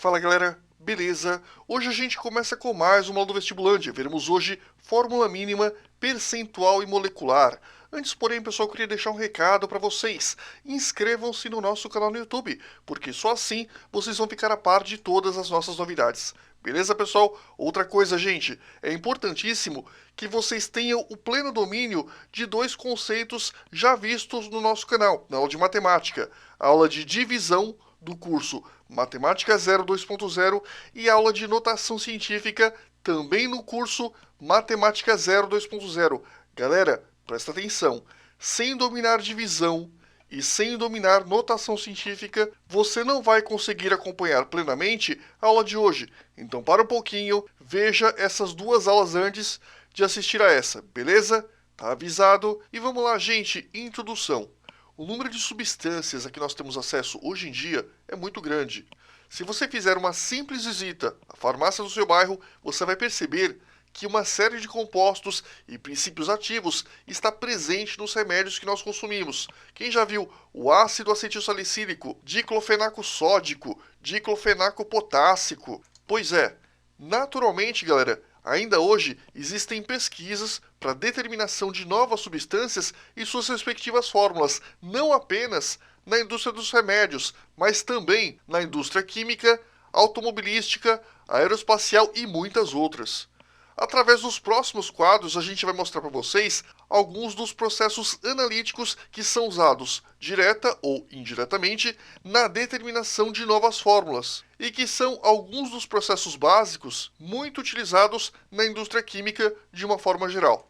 Fala galera, beleza? Hoje a gente começa com mais uma aula do Vestibulândia. Veremos hoje fórmula mínima, percentual e molecular. Antes, porém, pessoal, eu queria deixar um recado para vocês. Inscrevam-se no nosso canal no YouTube, porque só assim vocês vão ficar a par de todas as nossas novidades. Beleza, pessoal? Outra coisa, gente, é importantíssimo que vocês tenham o pleno domínio de dois conceitos já vistos no nosso canal, na aula de matemática. A aula de divisão do curso Matemática 0 2.0 e aula de notação científica também no curso Matemática 0 2.0. Galera, presta atenção. Sem dominar divisão e sem dominar notação científica, você não vai conseguir acompanhar plenamente a aula de hoje. Então para um pouquinho, veja essas duas aulas antes de assistir a essa, beleza? Tá avisado? E vamos lá, gente, introdução. O número de substâncias a que nós temos acesso hoje em dia é muito grande. Se você fizer uma simples visita à farmácia do seu bairro, você vai perceber que uma série de compostos e princípios ativos está presente nos remédios que nós consumimos. Quem já viu o ácido acetilsalicílico, diclofenaco sódico, diclofenaco potássico? Pois é, naturalmente, galera, ainda hoje existem pesquisas para determinação de novas substâncias e suas respectivas fórmulas, não apenas na indústria dos remédios, mas também na indústria química, automobilística, aeroespacial e muitas outras. Através dos próximos quadros, a gente vai mostrar para vocês alguns dos processos analíticos que são usados, direta ou indiretamente, na determinação de novas fórmulas, e que são alguns dos processos básicos muito utilizados na indústria química de uma forma geral.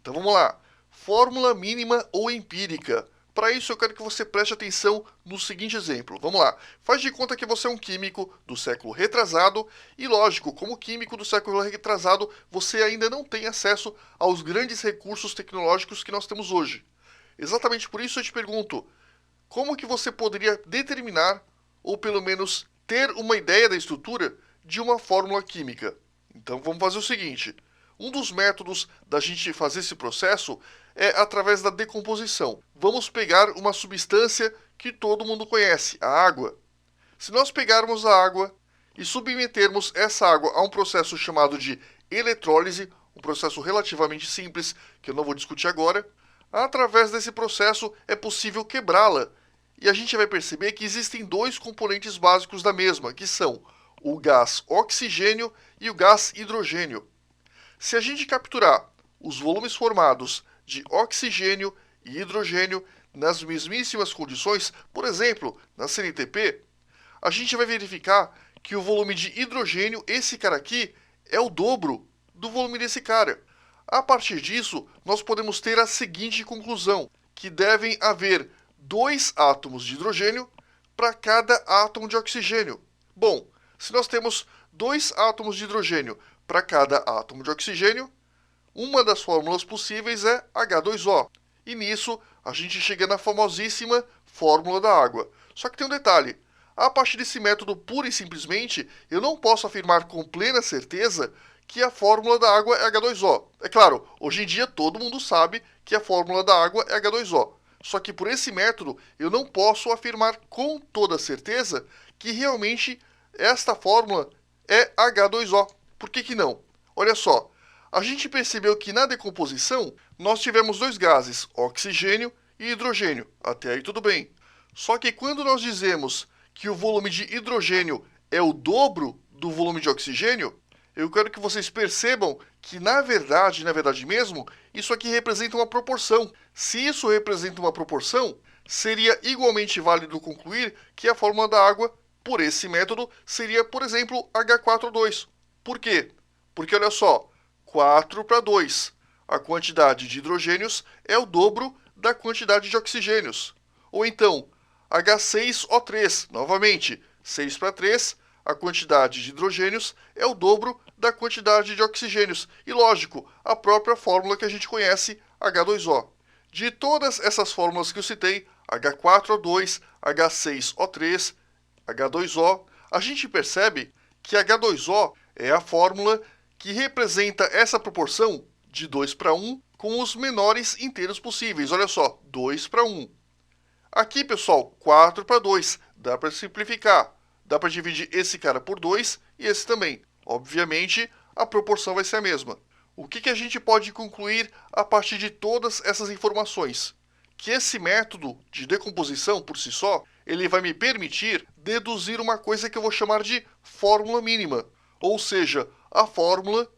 Então vamos lá. Fórmula mínima ou empírica. Para isso eu quero que você preste atenção no seguinte exemplo. Vamos lá. Faz de conta que você é um químico do século retrasado e, lógico, como químico do século retrasado, você ainda não tem acesso aos grandes recursos tecnológicos que nós temos hoje. Exatamente por isso eu te pergunto, como que você poderia determinar, ou pelo menos ter uma ideia da estrutura de uma fórmula química? Então vamos fazer o seguinte. Um dos métodos da gente fazer esse processo é através da decomposição. Vamos pegar uma substância que todo mundo conhece, a água. Se nós pegarmos a água e submetermos essa água a um processo chamado de eletrólise, um processo relativamente simples, que eu não vou discutir agora, através desse processo é possível quebrá-la. E a gente vai perceber que existem dois componentes básicos da mesma, que são o gás oxigênio e o gás hidrogênio. Se a gente capturar os volumes formados de oxigênio e hidrogênio nas mesmíssimas condições, por exemplo, na CNTP, a gente vai verificar que o volume de hidrogênio, esse cara aqui, é o dobro do volume desse cara. A partir disso, nós podemos ter a seguinte conclusão, que devem haver 2 átomos de hidrogênio para cada átomo de oxigênio. Bom, se nós temos 2 átomos de hidrogênio para cada átomo de oxigênio, uma das fórmulas possíveis é H2O. E nisso, a gente chega na famosíssima fórmula da água. Só que tem um detalhe. A partir desse método, pura e simplesmente, eu não posso afirmar com plena certeza que a fórmula da água é H2O. É claro, hoje em dia todo mundo sabe que a fórmula da água é H2O. Só que por esse método, eu não posso afirmar com toda certeza que realmente esta fórmula é H2O. Por que não? Olha só, a gente percebeu que na decomposição nós tivemos 2 gases, oxigênio e hidrogênio. Até aí tudo bem. Só que quando nós dizemos que o volume de hidrogênio é o dobro do volume de oxigênio, eu quero que vocês percebam que na verdade mesmo, isso aqui representa uma proporção. Se isso representa uma proporção, seria igualmente válido concluir que a fórmula da água, por esse método, seria, por exemplo, H4O2. Por quê? Porque olha só, 4 para 2. A quantidade de hidrogênios é o dobro da quantidade de oxigênios. Ou então, H6O3, novamente, 6 para 3, a quantidade de hidrogênios é o dobro da quantidade de oxigênios. E lógico, a própria fórmula que a gente conhece, H2O. De todas essas fórmulas que eu citei, H4O2, H6O3, H2O, a gente percebe que H2O é a fórmula que representa essa proporção de 2 para 1 com os menores inteiros possíveis. Olha só, 2 para 1. Aqui, pessoal, 4 para 2. Dá para simplificar. Dá para dividir esse cara por 2 e esse também. Obviamente, a proporção vai ser a mesma. O que a gente pode concluir a partir de todas essas informações? Que esse método de decomposição, por si só, ele vai me permitir deduzir uma coisa que eu vou chamar de fórmula mínima, ou seja, a fórmula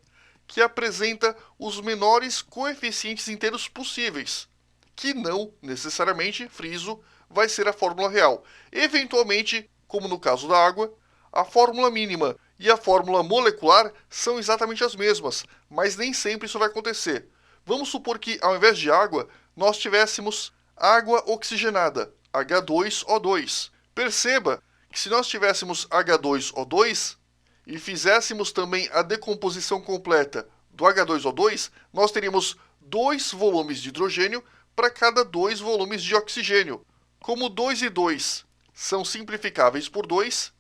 que apresenta os menores coeficientes inteiros possíveis, que não necessariamente, friso, vai ser a fórmula real. Eventualmente, como no caso da água, a fórmula mínima e a fórmula molecular são exatamente as mesmas, mas nem sempre isso vai acontecer. Vamos supor que, ao invés de água, nós tivéssemos água oxigenada, H2O2. Perceba que se nós tivéssemos H2O2 e fizéssemos também a decomposição completa do H2O2, nós teríamos 2 volumes de hidrogênio para cada 2 volumes de oxigênio. Como 2 e 2 são simplificáveis por 2,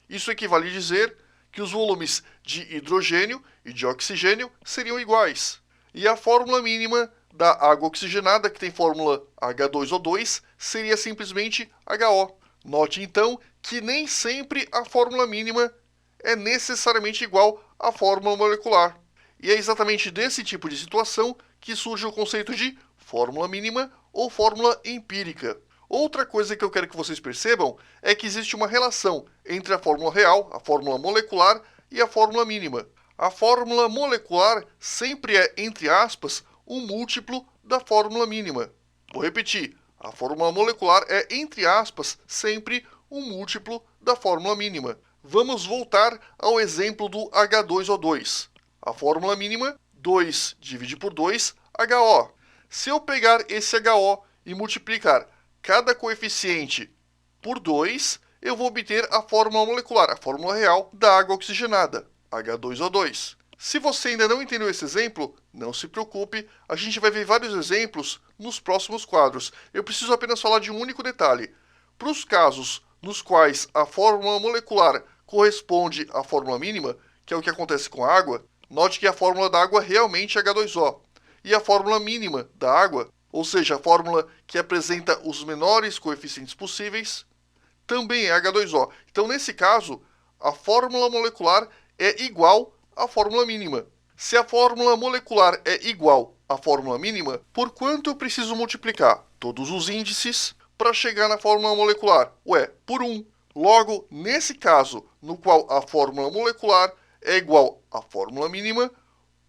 isso equivale a dizer que os volumes de hidrogênio e de oxigênio seriam iguais. E a fórmula mínima da água oxigenada, que tem fórmula H2O2, seria simplesmente HO. Note então que nem sempre a fórmula mínima é necessariamente igual à fórmula molecular. E é exatamente desse tipo de situação que surge o conceito de fórmula mínima ou fórmula empírica. Outra coisa que eu quero que vocês percebam é que existe uma relação entre a fórmula real, a fórmula molecular e a fórmula mínima. A fórmula molecular sempre é, entre aspas, um múltiplo da fórmula mínima. Vou repetir, a fórmula molecular é, entre aspas, sempre um múltiplo da fórmula mínima. Vamos voltar ao exemplo do H2O2. A fórmula mínima, 2 divide por 2, HO. Se eu pegar esse HO e multiplicar cada coeficiente por 2, eu vou obter a fórmula molecular, a fórmula real da água oxigenada, H2O2. Se você ainda não entendeu esse exemplo, não se preocupe, a gente vai ver vários exemplos nos próximos quadros. Eu preciso apenas falar de um único detalhe. Para os casos nos quais a fórmula molecular corresponde à fórmula mínima, que é o que acontece com a água, note que a fórmula da água realmente é H2O. E a fórmula mínima da água, ou seja, a fórmula que apresenta os menores coeficientes possíveis, também é H2O. Então, nesse caso, a fórmula molecular é igual à fórmula mínima. Se a fórmula molecular é igual à fórmula mínima, por quanto eu preciso multiplicar todos os índices para chegar na fórmula molecular? Ué, por 1. Logo, nesse caso, no qual a fórmula molecular é igual à fórmula mínima,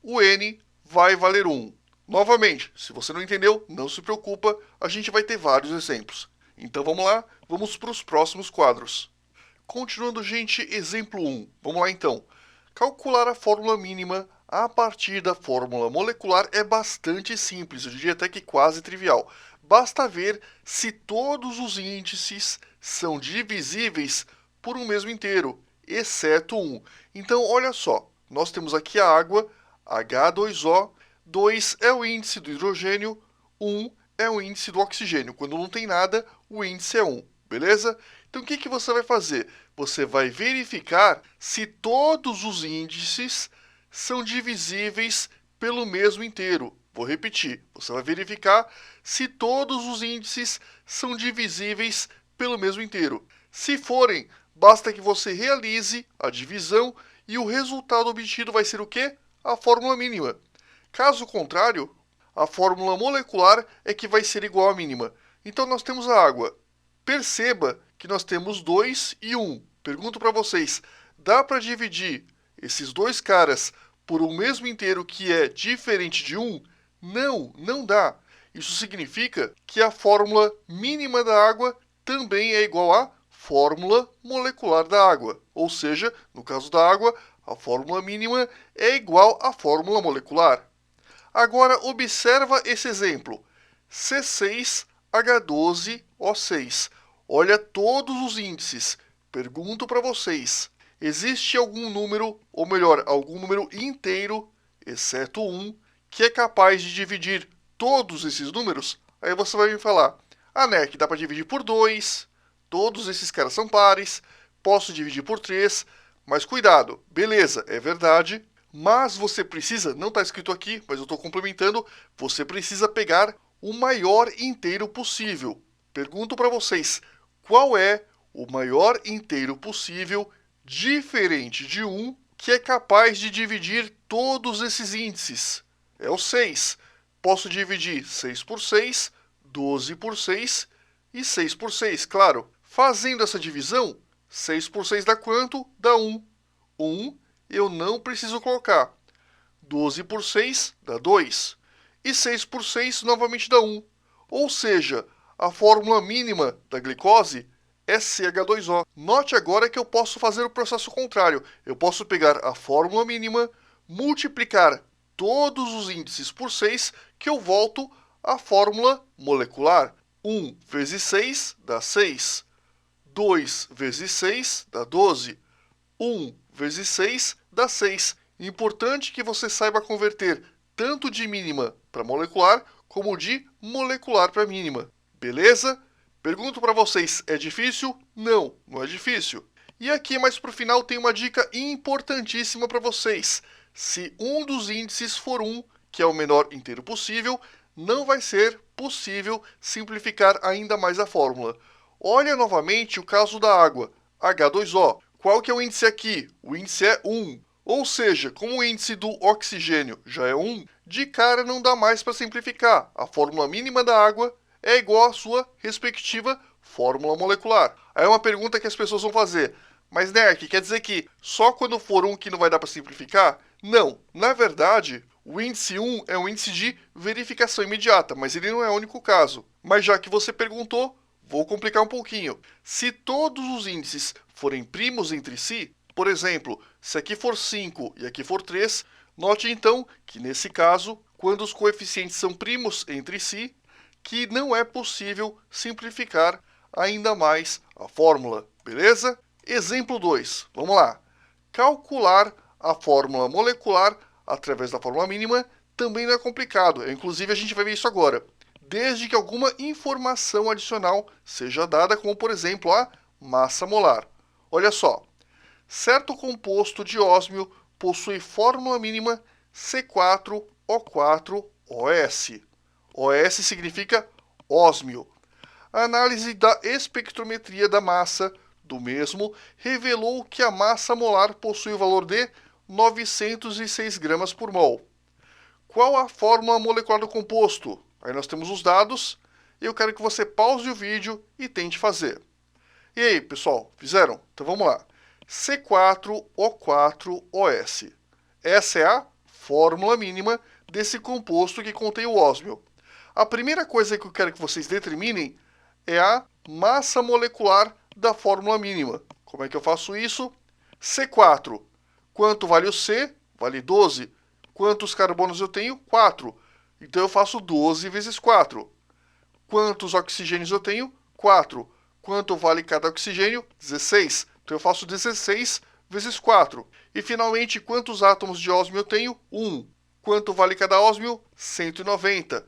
o N vai valer 1. Novamente, se você não entendeu, não se preocupa, a gente vai ter vários exemplos. Então vamos lá, vamos para os próximos quadros. Continuando, gente, exemplo 1. Vamos lá então. Calcular a fórmula mínima a partir da fórmula molecular é bastante simples, eu diria até que quase trivial. Basta ver se todos os índices são divisíveis por um mesmo inteiro, exceto 1. Então, olha só, nós temos aqui a água, H2O, 2 é o índice do hidrogênio, 1 é o índice do oxigênio. Quando não tem nada, o índice é 1, beleza? Então, o que você vai fazer? Você vai verificar se todos os índices são divisíveis pelo mesmo inteiro. Vou repetir, você vai verificar se todos os índices são divisíveis pelo mesmo inteiro. Se forem, basta que você realize a divisão e o resultado obtido vai ser o quê? A fórmula mínima. Caso contrário, a fórmula molecular é que vai ser igual à mínima. Então, nós temos a água. Perceba que nós temos 2 e 1. Pergunto para vocês, dá para dividir esses dois caras por um mesmo inteiro que é diferente de 1? Não, não dá. Isso significa que a fórmula mínima da água também é igual à fórmula molecular da água. Ou seja, no caso da água, a fórmula mínima é igual à fórmula molecular. Agora, observa esse exemplo. C6H12O6. Olha todos os índices. Pergunto para vocês, existe algum número, ou melhor, algum número inteiro, exceto 1, que é capaz de dividir todos esses números? Aí você vai me falar, que dá para dividir por 2, todos esses caras são pares, posso dividir por 3, mas cuidado, beleza, é verdade, mas você precisa, não está escrito aqui, mas eu estou complementando, você precisa pegar o maior inteiro possível. Pergunto para vocês, qual é o maior inteiro possível, diferente de 1, que é capaz de dividir todos esses índices. É o 6. Posso dividir 6 por 6, 12 por 6 e 6 por 6, claro. Fazendo essa divisão, 6 por 6 dá quanto? Dá 1. 1 eu não preciso colocar. 12 por 6 dá 2. E 6 por 6 novamente dá 1. Ou seja, a fórmula mínima da glicose é CH2O. Note agora que eu posso fazer o processo contrário. Eu posso pegar a fórmula mínima, multiplicar todos os índices por 6, que eu volto à fórmula molecular. 1 vezes 6 dá 6. 2 vezes 6 dá 12. 1 vezes 6 dá 6. Importante que você saiba converter tanto de mínima para molecular, como de molecular para mínima. Beleza? Pergunto para vocês, é difícil? Não, não é difícil. E aqui, mais para o final, tem uma dica importantíssima para vocês. Se um dos índices for 1, que é o menor inteiro possível, não vai ser possível simplificar ainda mais a fórmula. Olha novamente o caso da água, H2O. Qual que é o índice aqui? O índice é 1. Ou seja, como o índice do oxigênio já é 1, de cara não dá mais para simplificar. A fórmula mínima da água é igual à sua respectiva fórmula molecular. Aí é uma pergunta que as pessoas vão fazer. Mas, Nerk, quer dizer que só quando for 1 que não vai dar para simplificar? Não. Na verdade, o índice 1 é um índice de verificação imediata, mas ele não é o único caso. Mas já que você perguntou, vou complicar um pouquinho. Se todos os índices forem primos entre si, por exemplo, se aqui for 5 e aqui for 3, note então que nesse caso, quando os coeficientes são primos entre si, que não é possível simplificar ainda mais a fórmula, beleza? Exemplo 2, vamos lá. Calcular a fórmula molecular através da fórmula mínima também não é complicado, inclusive a gente vai ver isso agora. Desde que alguma informação adicional seja dada, como por exemplo a massa molar. Olha só, certo composto de ósmio possui fórmula mínima C4O4OS. OS significa ósmio. A análise da espectrometria da massa do mesmo revelou que a massa molar possui o valor de 906 gramas por mol. Qual a fórmula molecular do composto? Aí nós temos os dados e eu quero que você pause o vídeo e tente fazer. E aí, pessoal, fizeram? Então vamos lá. C4O4OS. Essa é a fórmula mínima desse composto que contém o ósmio. A primeira coisa que eu quero que vocês determinem é a massa molecular da fórmula mínima. Como é que eu faço isso? C4. Quanto vale o C? Vale 12. Quantos carbonos eu tenho? 4. Então eu faço 12 vezes 4. Quantos oxigênios eu tenho? 4. Quanto vale cada oxigênio? 16. Então eu faço 16 vezes 4. E finalmente, quantos átomos de ósmio eu tenho? 1. Quanto vale cada ósmio? 190.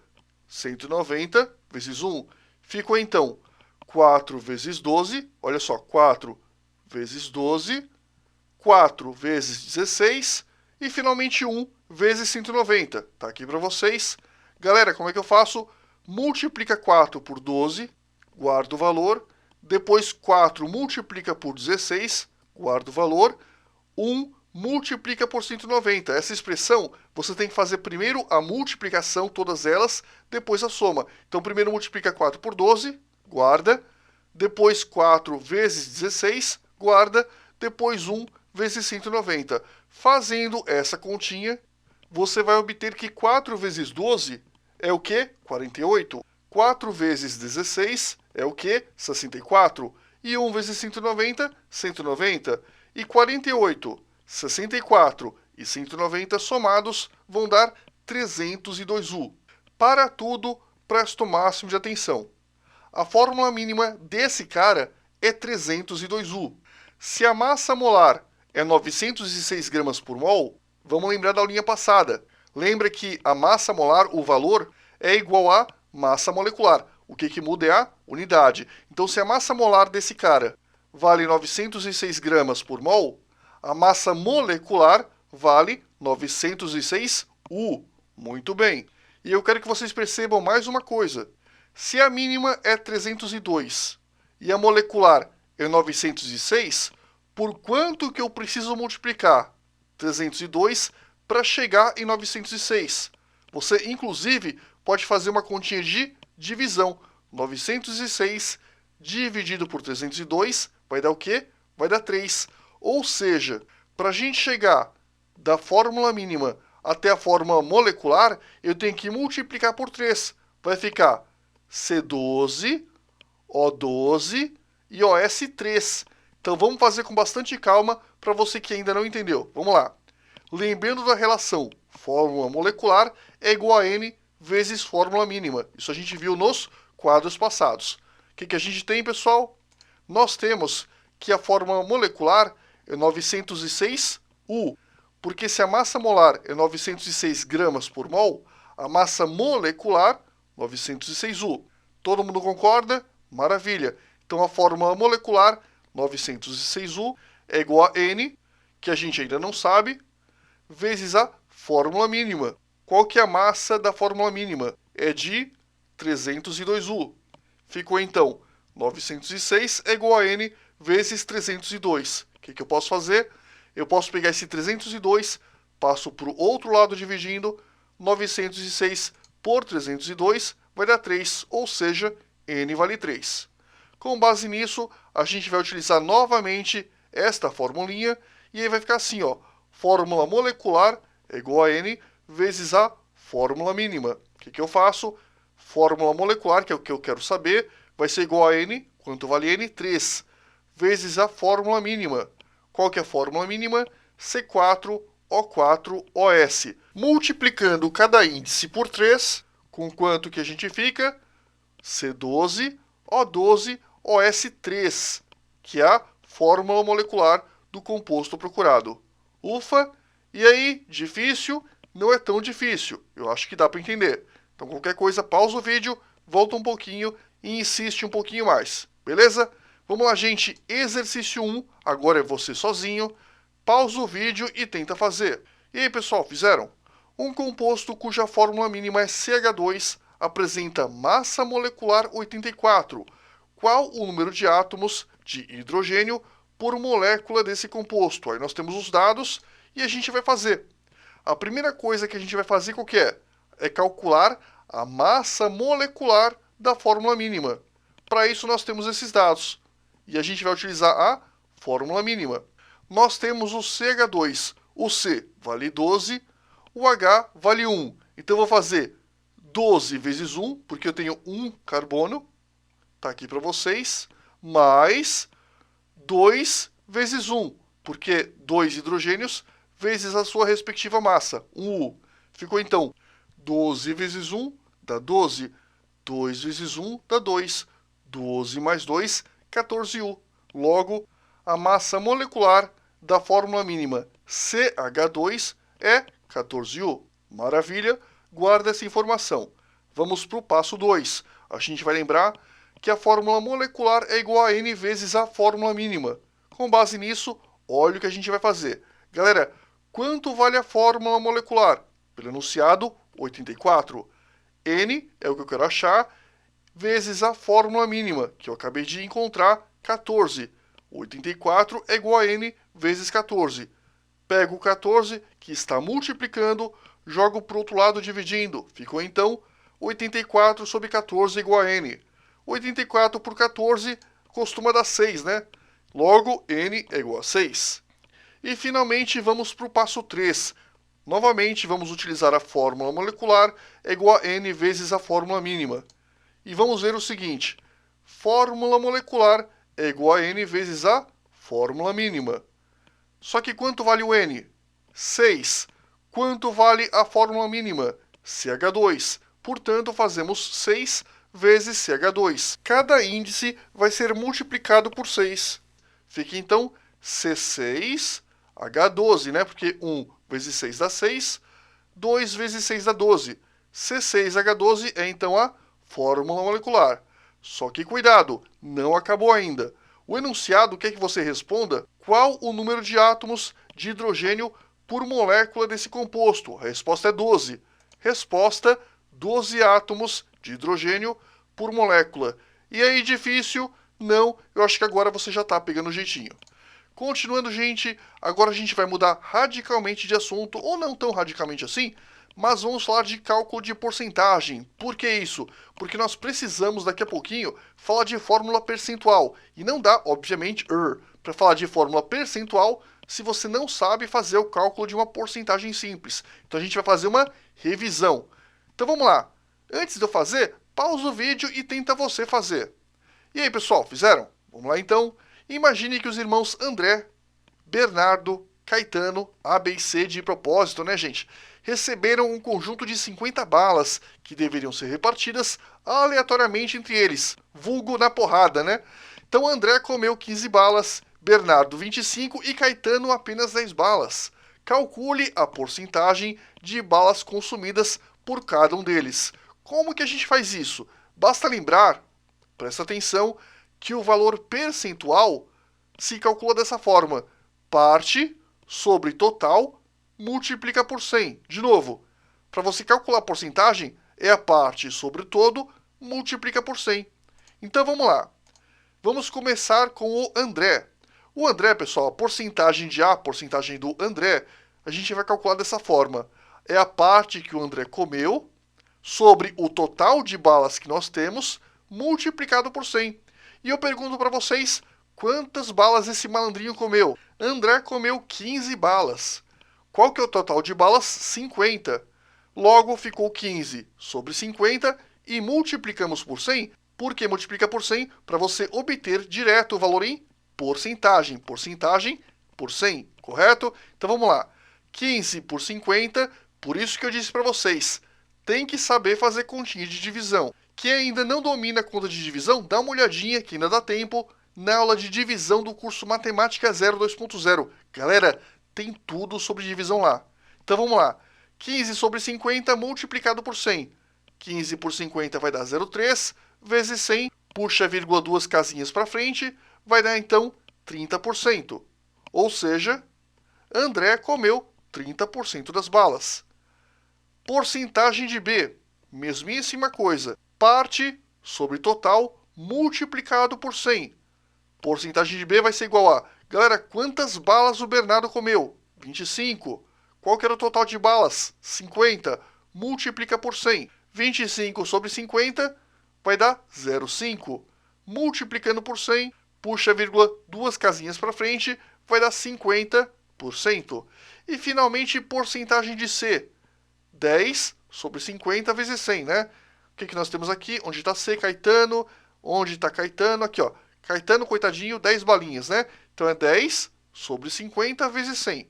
190 vezes 1. Ficou então 4 vezes 12. Olha só, 4 vezes 12. 4 vezes 16. E finalmente 1 vezes 190. Tá aqui para vocês. Galera, como é que eu faço? Multiplica 4 por 12, guarda o valor. Depois 4 multiplica por 16, guarda o valor. 1 multiplica por 190. Essa expressão, você tem que fazer primeiro a multiplicação, todas elas, depois a soma. Então, primeiro multiplica 4 por 12, guarda. Depois 4 vezes 16, guarda. Depois 1 vezes 190. Fazendo essa continha, você vai obter que 4 vezes 12 é o quê? 48. 4 vezes 16 é o quê? 64. E 1 vezes 190, 190. E 48, 64 e 190 somados vão dar 302U. Para tudo, presta o máximo de atenção. A fórmula mínima desse cara é 302U. Se a massa molar é 906 gramas por mol, vamos lembrar da aulinha passada. Lembra que a massa molar, o valor, é igual a massa molecular. O que muda é a unidade. Então, se a massa molar desse cara vale 906 gramas por mol, a massa molecular vale 906U. Muito bem. E eu quero que vocês percebam mais uma coisa. Se a mínima é 302 e a molecular é 906, por quanto que eu preciso multiplicar 302 para chegar em 906? Você, inclusive, pode fazer uma continha de divisão. 906 dividido por 302 vai dar o quê? Vai dar 3. Ou seja, para a gente chegar da fórmula mínima até a fórmula molecular, eu tenho que multiplicar por 3. Vai ficar C12, O12 e OS3. Então vamos fazer com bastante calma para você que ainda não entendeu. Vamos lá. Lembrando da relação fórmula molecular é igual a N vezes fórmula mínima. Isso a gente viu nos quadros passados. O que a gente tem, pessoal? Nós temos que a fórmula molecular é 906U, porque se a massa molar é 906 gramas por mol, a massa molecular 906U. Todo mundo concorda? Maravilha. Então a fórmula molecular 906U é igual a N, que a gente ainda não sabe, vezes a fórmula mínima. Qual que é a massa da fórmula mínima? É de 302U. Ficou então 906 é igual a N vezes 302. O que eu posso fazer? Eu posso pegar esse 302, passo para o outro lado dividindo, 906 por 302 vai dar 3, ou seja, N vale 3. Com base nisso, a gente vai utilizar novamente esta formulinha, e aí vai ficar assim, ó, fórmula molecular é igual a N vezes a fórmula mínima. O que eu faço? Fórmula molecular, que é o que eu quero saber, vai ser igual a N, quanto vale N? 3, vezes a fórmula mínima. Qual que é a fórmula mínima? C4O4OS. Multiplicando cada índice por 3, com quanto que a gente fica? C12O12OS3, que é a fórmula molecular do composto procurado. Ufa! E aí, difícil? Não é tão difícil. Eu acho que dá para entender. Então, qualquer coisa, pausa o vídeo, volta um pouquinho e insiste um pouquinho mais. Beleza? Vamos lá, gente. Exercício 1. Agora é você sozinho. Pausa o vídeo e tenta fazer. E aí, pessoal, fizeram? Um composto cuja fórmula mínima é CH2 apresenta massa molecular 84. Qual o número de átomos de hidrogênio por molécula desse composto? Aí nós temos os dados e a gente vai fazer. A primeira coisa que a gente vai fazer qual que é? É calcular a massa molecular da fórmula mínima. Para isso nós temos esses dados. E a gente vai utilizar a fórmula mínima. Nós temos o CH2. O C vale 12, o H vale 1. Então eu vou fazer 12 vezes 1, porque eu tenho 1 carbono, está aqui para vocês, mais 2 vezes 1, porque 2 hidrogênios vezes a sua respectiva massa, 1U. Ficou então 12 vezes 1 dá 12, 2 vezes 1 dá 2, 12 mais 2, 14U. Logo, a massa molecular da fórmula mínima CH2 é 14U. Maravilha, guarda essa informação. Vamos para o passo 2. A gente vai lembrar que a fórmula molecular é igual a N vezes a fórmula mínima. Com base nisso, olha o que a gente vai fazer. Galera, quanto vale a fórmula molecular? Pelo enunciado, 84. N é o que eu quero achar, vezes a fórmula mínima, que eu acabei de encontrar, 14. 84 é igual a N vezes 14. Pego o 14, que está multiplicando, jogo para o outro lado dividindo. Ficou então 84 sobre 14 igual a N. 84 por 14 costuma dar 6, né? Logo, N é igual a 6. E finalmente vamos para o passo 3. Novamente vamos utilizar a fórmula molecular é igual a N vezes a fórmula mínima. E vamos ver o seguinte. Fórmula molecular é igual a N vezes a fórmula mínima. Só que quanto vale o N? 6. Quanto vale a fórmula mínima? CH2. Portanto, fazemos 6 vezes CH2. Cada índice vai ser multiplicado por 6. Fica então C6H12, né? Porque 1 vezes 6 dá 6, 2 vezes 6 dá 12. C6H12 é então a fórmula molecular. Só que cuidado, não acabou ainda. O enunciado quer que você responda qual o número de átomos de hidrogênio por molécula desse composto. A resposta é 12. Resposta, 12 átomos de hidrogênio por molécula. E aí, difícil? Não, eu acho que agora você já está pegando o jeitinho. Continuando, gente, agora a gente vai mudar radicalmente de assunto, ou não tão radicalmente assim, mas vamos falar de cálculo de porcentagem. Por que isso? Porque nós precisamos daqui a pouquinho falar de fórmula percentual. E não dá, obviamente, para falar de fórmula percentual se você não sabe fazer o cálculo de uma porcentagem simples. Então a gente vai fazer uma revisão. Então vamos lá. Antes de eu fazer, pausa o vídeo e tenta você fazer. E aí, pessoal, fizeram? Vamos lá então. Imagine que os irmãos André, Bernardo, Caetano, A, B e C de propósito, né, gente? Receberam um conjunto de 50 balas que deveriam ser repartidas aleatoriamente entre eles, vulgo na porrada, né? Então André comeu 15 balas, Bernardo 25 e Caetano apenas 10 balas. Calcule a porcentagem de balas consumidas por cada um deles. Como que a gente faz isso? Basta lembrar, presta atenção, que o valor percentual se calcula dessa forma: parte sobre total multiplica por 100. De novo, para você calcular a porcentagem, é a parte sobre o todo multiplica por 100. Então vamos lá. Vamos começar com o André. O André, pessoal, a porcentagem de A, a porcentagem do André, a gente vai calcular dessa forma. É a parte que o André comeu sobre o total de balas que nós temos multiplicado por 100. E eu pergunto para vocês, quantas balas esse malandrinho comeu? André comeu 15 balas. Qual que é o total de balas? 50. Logo, ficou 15 sobre 50 e multiplicamos por 100. Por que multiplica por 100? Para você obter direto o valor em porcentagem. Porcentagem por 100, correto? Então vamos lá. 15 por 50, por isso que eu disse para vocês, tem que saber fazer continha de divisão. Quem ainda não domina a conta de divisão, dá uma olhadinha, que ainda dá tempo, na aula de divisão do curso Matemática 02.0. Galera, tem tudo sobre divisão lá. Então vamos lá. 15 sobre 50 multiplicado por 100. 15 por 50 vai dar 0,3, vezes 100, puxa vírgula duas casinhas para frente, vai dar então 30%. Ou seja, André comeu 30% das balas. Porcentagem de B, mesmíssima coisa. Parte sobre total multiplicado por 100. Porcentagem de B vai ser igual a... Galera, quantas balas o Bernardo comeu? 25. Qual que era o total de balas? 50. Multiplica por 100. 25 sobre 50 vai dar 0,5. Multiplicando por 100, puxa vírgula duas casinhas para frente, vai dar 50%. E finalmente, porcentagem de C. 10 sobre 50 vezes 100, né? O que nós temos aqui? Onde está C, Caetano? Onde está Caetano? Aqui, ó. Caetano, coitadinho, 10 balinhas, né? Então é 10 sobre 50 vezes 100,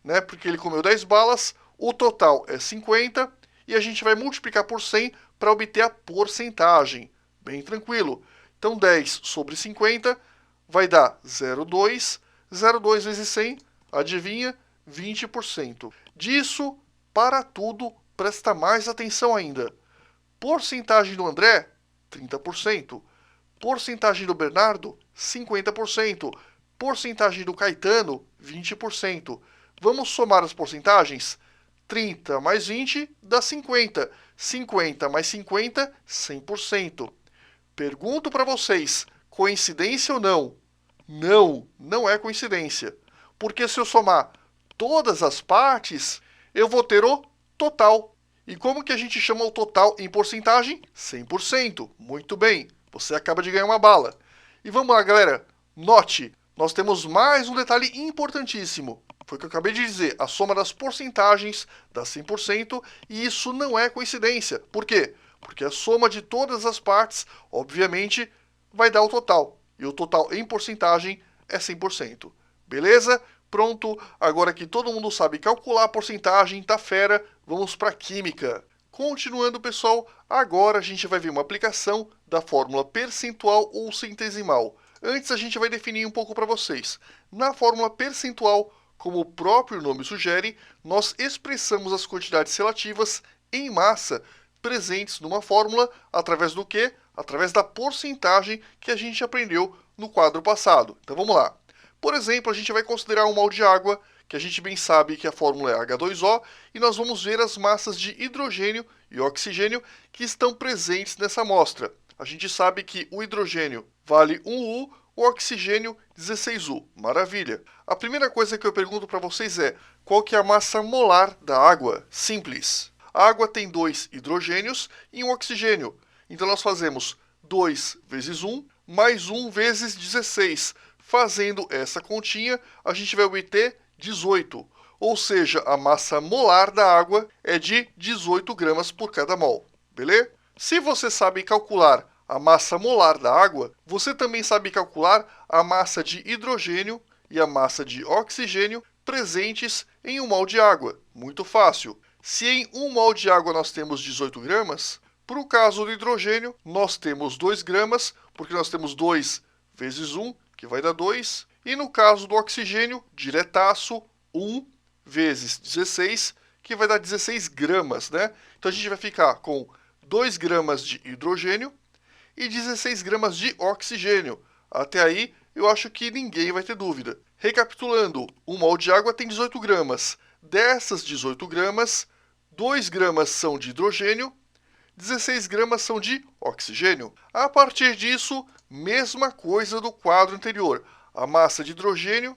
né? Porque ele comeu 10 balas, o total é 50, e a gente vai multiplicar por 100 para obter a porcentagem. Bem tranquilo. Então 10 sobre 50 vai dar 0,2. 0,2 vezes 100, adivinha? 20%. Disso, para tudo, presta mais atenção ainda. Porcentagem do André, 30%. Porcentagem do Bernardo, 50%. Porcentagem do Caetano, 20%. Vamos somar as porcentagens? 30 mais 20 dá 50. 50 mais 50, 100%. Pergunto para vocês, coincidência ou não? Não, não é coincidência. Porque se eu somar todas as partes, eu vou ter o total. E como que a gente chama o total em porcentagem? 100%. Muito bem, você acaba de ganhar uma bala. E vamos lá, galera. Note, nós temos mais um detalhe importantíssimo. Foi o que eu acabei de dizer, a soma das porcentagens dá 100%, e isso não é coincidência. Por quê? Porque a soma de todas as partes, obviamente, vai dar o total. E o total em porcentagem é 100%. Beleza? Pronto, agora que todo mundo sabe calcular a porcentagem, tá fera, vamos para química. Continuando, pessoal, agora a gente vai ver uma aplicação da fórmula percentual ou centesimal. Antes a gente vai definir um pouco para vocês. Na fórmula percentual, como o próprio nome sugere, nós expressamos as quantidades relativas em massa presentes numa fórmula através do quê? Através da porcentagem que a gente aprendeu no quadro passado. Então vamos lá. Por exemplo, a gente vai considerar um mol de água, que a gente bem sabe que a fórmula é H2O, e nós vamos ver as massas de hidrogênio e oxigênio que estão presentes nessa amostra. A gente sabe que o hidrogênio vale 1U, o oxigênio 16U. Maravilha! A primeira coisa que eu pergunto para vocês é, qual que é a massa molar da água? Simples. A água tem 2 hidrogênios e um oxigênio. Então nós fazemos 2 vezes 1, mais 1 vezes 16. Fazendo essa continha, a gente vai obter 18. Ou seja, a massa molar da água é de 18 gramas por cada mol. Beleza? Se você sabe calcular a massa molar da água, você também sabe calcular a massa de hidrogênio e a massa de oxigênio presentes em 1 mol de água. Muito fácil. Se em 1 mol de água nós temos 18 gramas, para o caso do hidrogênio, nós temos 2 gramas, porque nós temos 2 vezes 1, que vai dar 2. E no caso do oxigênio, diretaço, 1 vezes 16, que vai dar 16 gramas, né? Então a gente vai ficar com 2 gramas de hidrogênio e 16 gramas de oxigênio. Até aí, eu acho que ninguém vai ter dúvida. Recapitulando, 1 mol de água tem 18 gramas. Dessas 18 gramas, 2 gramas são de hidrogênio, 16 gramas são de oxigênio. A partir disso, mesma coisa do quadro anterior. A massa de hidrogênio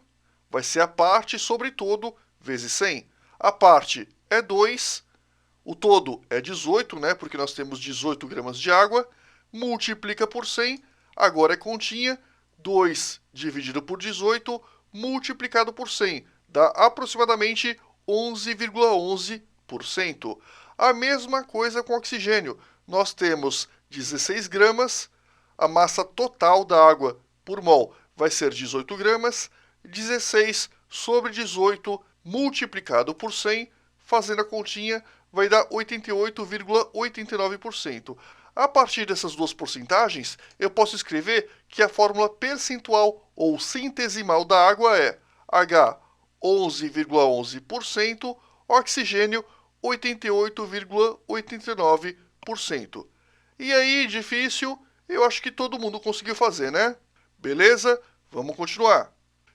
vai ser a parte sobre todo vezes 100. A parte é 2, o todo é 18, né? Porque nós temos 18 gramas de água, multiplica por 100, agora é continha, 2 dividido por 18, multiplicado por 100, dá aproximadamente 11,11%. A mesma coisa com oxigênio. Nós temos 16 gramas, a massa total da água por mol vai ser 18 gramas, 16 sobre 18 multiplicado por 100, fazendo a continha, vai dar 88,89%. A partir dessas duas porcentagens, eu posso escrever que a fórmula percentual ou centesimal da água é H 11,11%, oxigênio 88,89%. E aí, difícil? Eu acho que todo mundo conseguiu fazer, né? Beleza? Vamos continuar.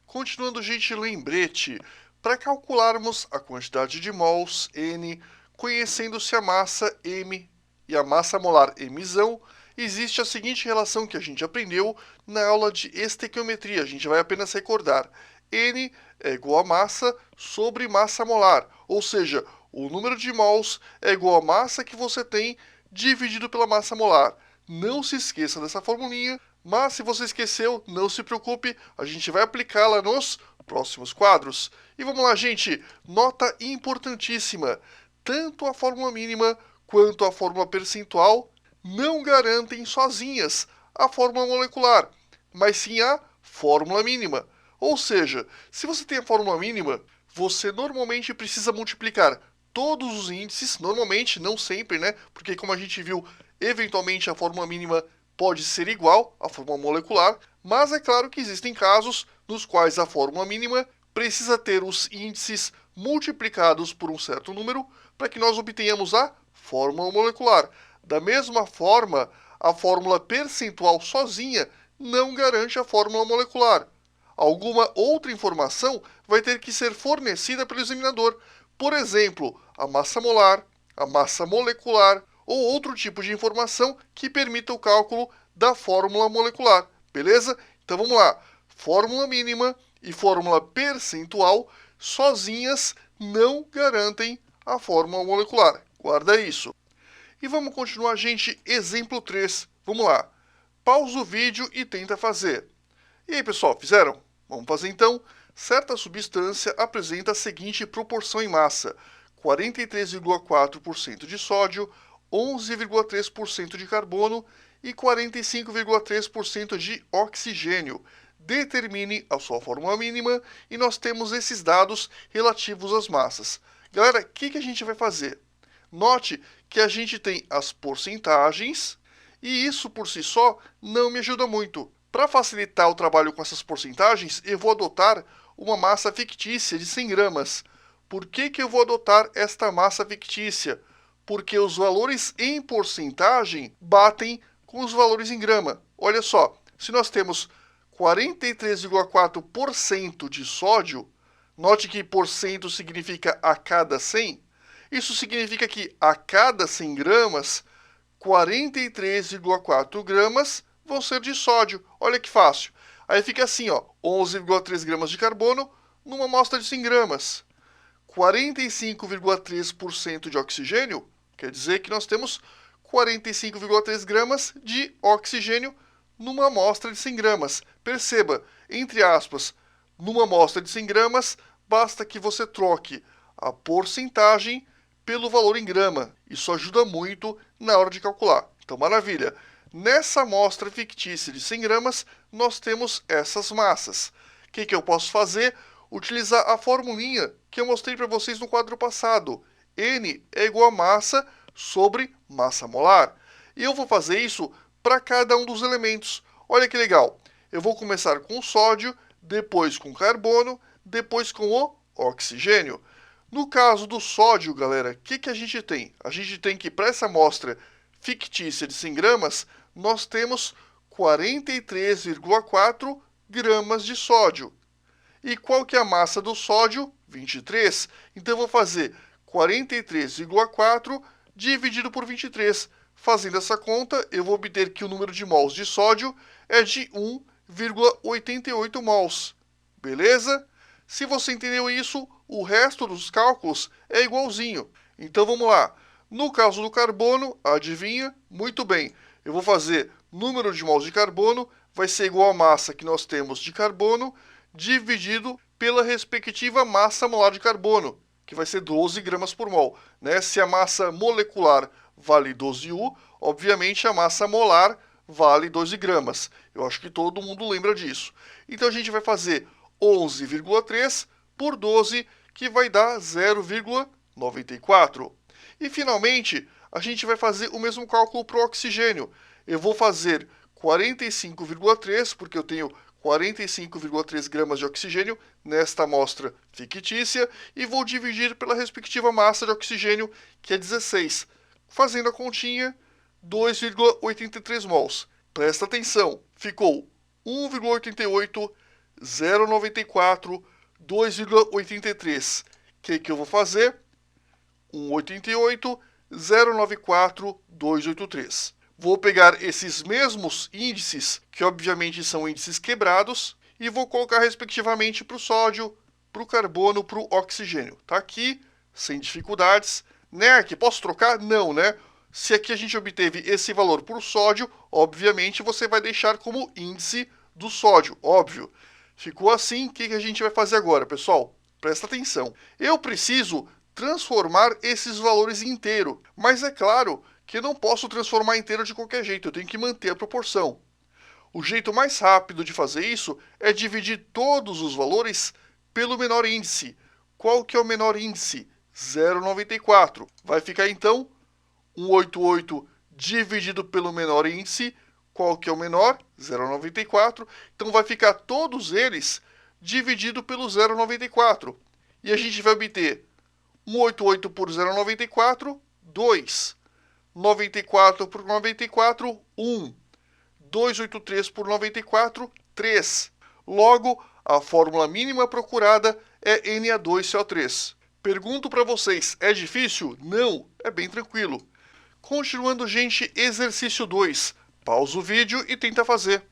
Continuando, gente, lembrete. Para calcularmos a quantidade de mols N, conhecendo-se a massa M e a massa molar Mzão, existe a seguinte relação que a gente aprendeu na aula de estequiometria. A gente vai apenas recordar. N é igual a massa sobre massa molar, ou seja, o número de mols é igual à massa que você tem dividido pela massa molar. Não se esqueça dessa formulinha, mas se você esqueceu, não se preocupe, a gente vai aplicá-la nos próximos quadros. E vamos lá, gente, nota importantíssima. Tanto a fórmula mínima quanto a fórmula percentual não garantem sozinhas a fórmula molecular, mas sim a fórmula mínima. Ou seja, se você tem a fórmula mínima, você normalmente precisa multiplicar todos os índices, normalmente, não sempre, né? Porque como a gente viu, eventualmente a fórmula mínima pode ser igual à fórmula molecular, mas é claro que existem casos nos quais a fórmula mínima precisa ter os índices multiplicados por um certo número para que nós obtenhamos a fórmula molecular. Da mesma forma, a fórmula percentual sozinha não garante a fórmula molecular. Alguma outra informação vai ter que ser fornecida pelo examinador. Por exemplo, a massa molar, a massa molecular ou outro tipo de informação que permita o cálculo da fórmula molecular. Beleza? Então vamos lá. Fórmula mínima e fórmula percentual sozinhas não garantem a fórmula molecular. Guarda isso. E vamos continuar, gente. Exemplo 3. Vamos lá. Pausa o vídeo e tenta fazer. E aí, pessoal, fizeram? Vamos fazer então. Certa substância apresenta a seguinte proporção em massa: 43,4% de sódio, 11,3% de carbono e 45,3% de oxigênio. Determine a sua fórmula mínima e nós temos esses dados relativos às massas. Galera, o que a gente vai fazer? Note que a gente tem as porcentagens e isso por si só não me ajuda muito. Para facilitar o trabalho com essas porcentagens, eu vou adotar uma massa fictícia de 100 gramas. Por que eu vou adotar esta massa fictícia? Porque os valores em porcentagem batem com os valores em grama. Olha só, se nós temos 43,4% de sódio, note que porcento significa a cada 100, isso significa que a cada 100 gramas, 43,4 gramas vão ser de sódio. Olha que fácil. Aí fica assim, ó, 11,3 gramas de carbono numa amostra de 100 gramas. 45,3% de oxigênio, quer dizer que nós temos 45,3 gramas de oxigênio numa amostra de 100 gramas. Perceba, entre aspas, numa amostra de 100 gramas, basta que você troque a porcentagem pelo valor em grama. Isso ajuda muito na hora de calcular. Então, maravilha. Nessa amostra fictícia de 100 gramas, nós temos essas massas. O que eu posso fazer? Utilizar a formulinha que eu mostrei para vocês no quadro passado. N é igual a massa sobre massa molar. E eu vou fazer isso para cada um dos elementos. Olha que legal. Eu vou começar com o sódio, depois com o carbono, depois com o oxigênio. No caso do sódio, galera, o que a gente tem? A gente tem que, para essa amostra fictícia de 100 gramas, nós temos 43,4 gramas de sódio. E qual que é a massa do sódio? 23. Então, eu vou fazer 43,4 dividido por 23. Fazendo essa conta, eu vou obter que o número de mols de sódio é de 1,88 mols. Beleza? Se você entendeu isso, o resto dos cálculos é igualzinho. Então, vamos lá. No caso do carbono, adivinha? Muito bem. Eu vou fazer número de mols de carbono, vai ser igual a massa que nós temos de carbono, dividido pela respectiva massa molar de carbono, que vai ser 12 gramas por mol. Né? Se a massa molecular vale 12 U, obviamente a massa molar vale 12 gramas. Eu acho que todo mundo lembra disso. Então a gente vai fazer 11,3 por 12, que vai dar 0,94. E finalmente, a gente vai fazer o mesmo cálculo para o oxigênio. Eu vou fazer 45,3, porque eu tenho 45,3 gramas de oxigênio nesta amostra fictícia, e vou dividir pela respectiva massa de oxigênio, que é 16. Fazendo a continha, 2,83 mols. Presta atenção, ficou 1,88, 0,94, 2,83. O que eu vou fazer? 1,88, 0,94, 2,83. Vou pegar esses mesmos índices, que obviamente são índices quebrados, e vou colocar respectivamente para o sódio, para o carbono, para o oxigênio. Tá aqui, sem dificuldades. NERC, posso trocar? Não, né? Se aqui a gente obteve esse valor para o sódio, obviamente você vai deixar como índice do sódio, óbvio. Ficou assim, o que a gente vai fazer agora, pessoal? Presta atenção. Eu preciso transformar esses valores em inteiro, mas é claro que eu não posso transformar inteiro de qualquer jeito, eu tenho que manter a proporção. O jeito mais rápido de fazer isso é dividir todos os valores pelo menor índice. Qual que é o menor índice? 0,94. Vai ficar então 188 dividido pelo menor índice. Qual que é o menor? 0,94. Então vai ficar todos eles dividido pelo 0,94. E a gente vai obter 188 por 0,94, 2. 94 por 94, 1. 283 por 94, 3. Logo, a fórmula mínima procurada é Na2CO3. Pergunto para vocês, é difícil? Não, é bem tranquilo. Continuando, gente, exercício 2. Pausa o vídeo e tenta fazer.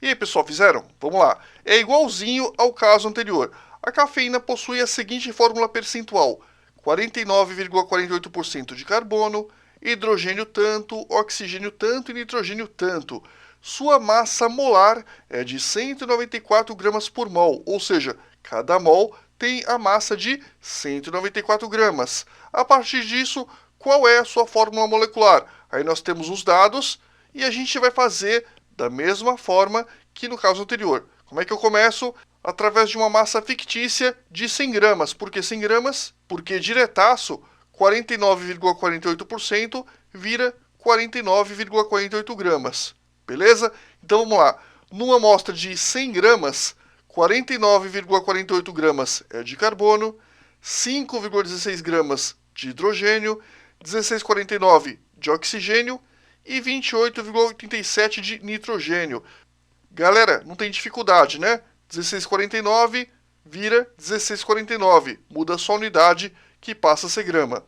E aí, pessoal, fizeram? Vamos lá. É igualzinho ao caso anterior. A cafeína possui a seguinte fórmula percentual: 49,48% de carbono, hidrogênio tanto, oxigênio tanto e nitrogênio tanto. Sua massa molar é de 194 gramas por mol, ou seja, cada mol tem a massa de 194 gramas. A partir disso, qual é a sua fórmula molecular? Aí nós temos os dados e a gente vai fazer da mesma forma que no caso anterior. Como é que eu começo? Através de uma massa fictícia de 100 gramas. Por que 100 gramas? Porque diretaço, 49,48% vira 49,48 gramas. Beleza? Então vamos lá. Numa amostra de 100 gramas, 49,48 gramas é de carbono, 5,16 gramas de hidrogênio, 16,49 de oxigênio e 28,87 de nitrogênio. Galera, não tem dificuldade, né? 16,49 vira 16,49. Muda só a unidade que passa a ser grama.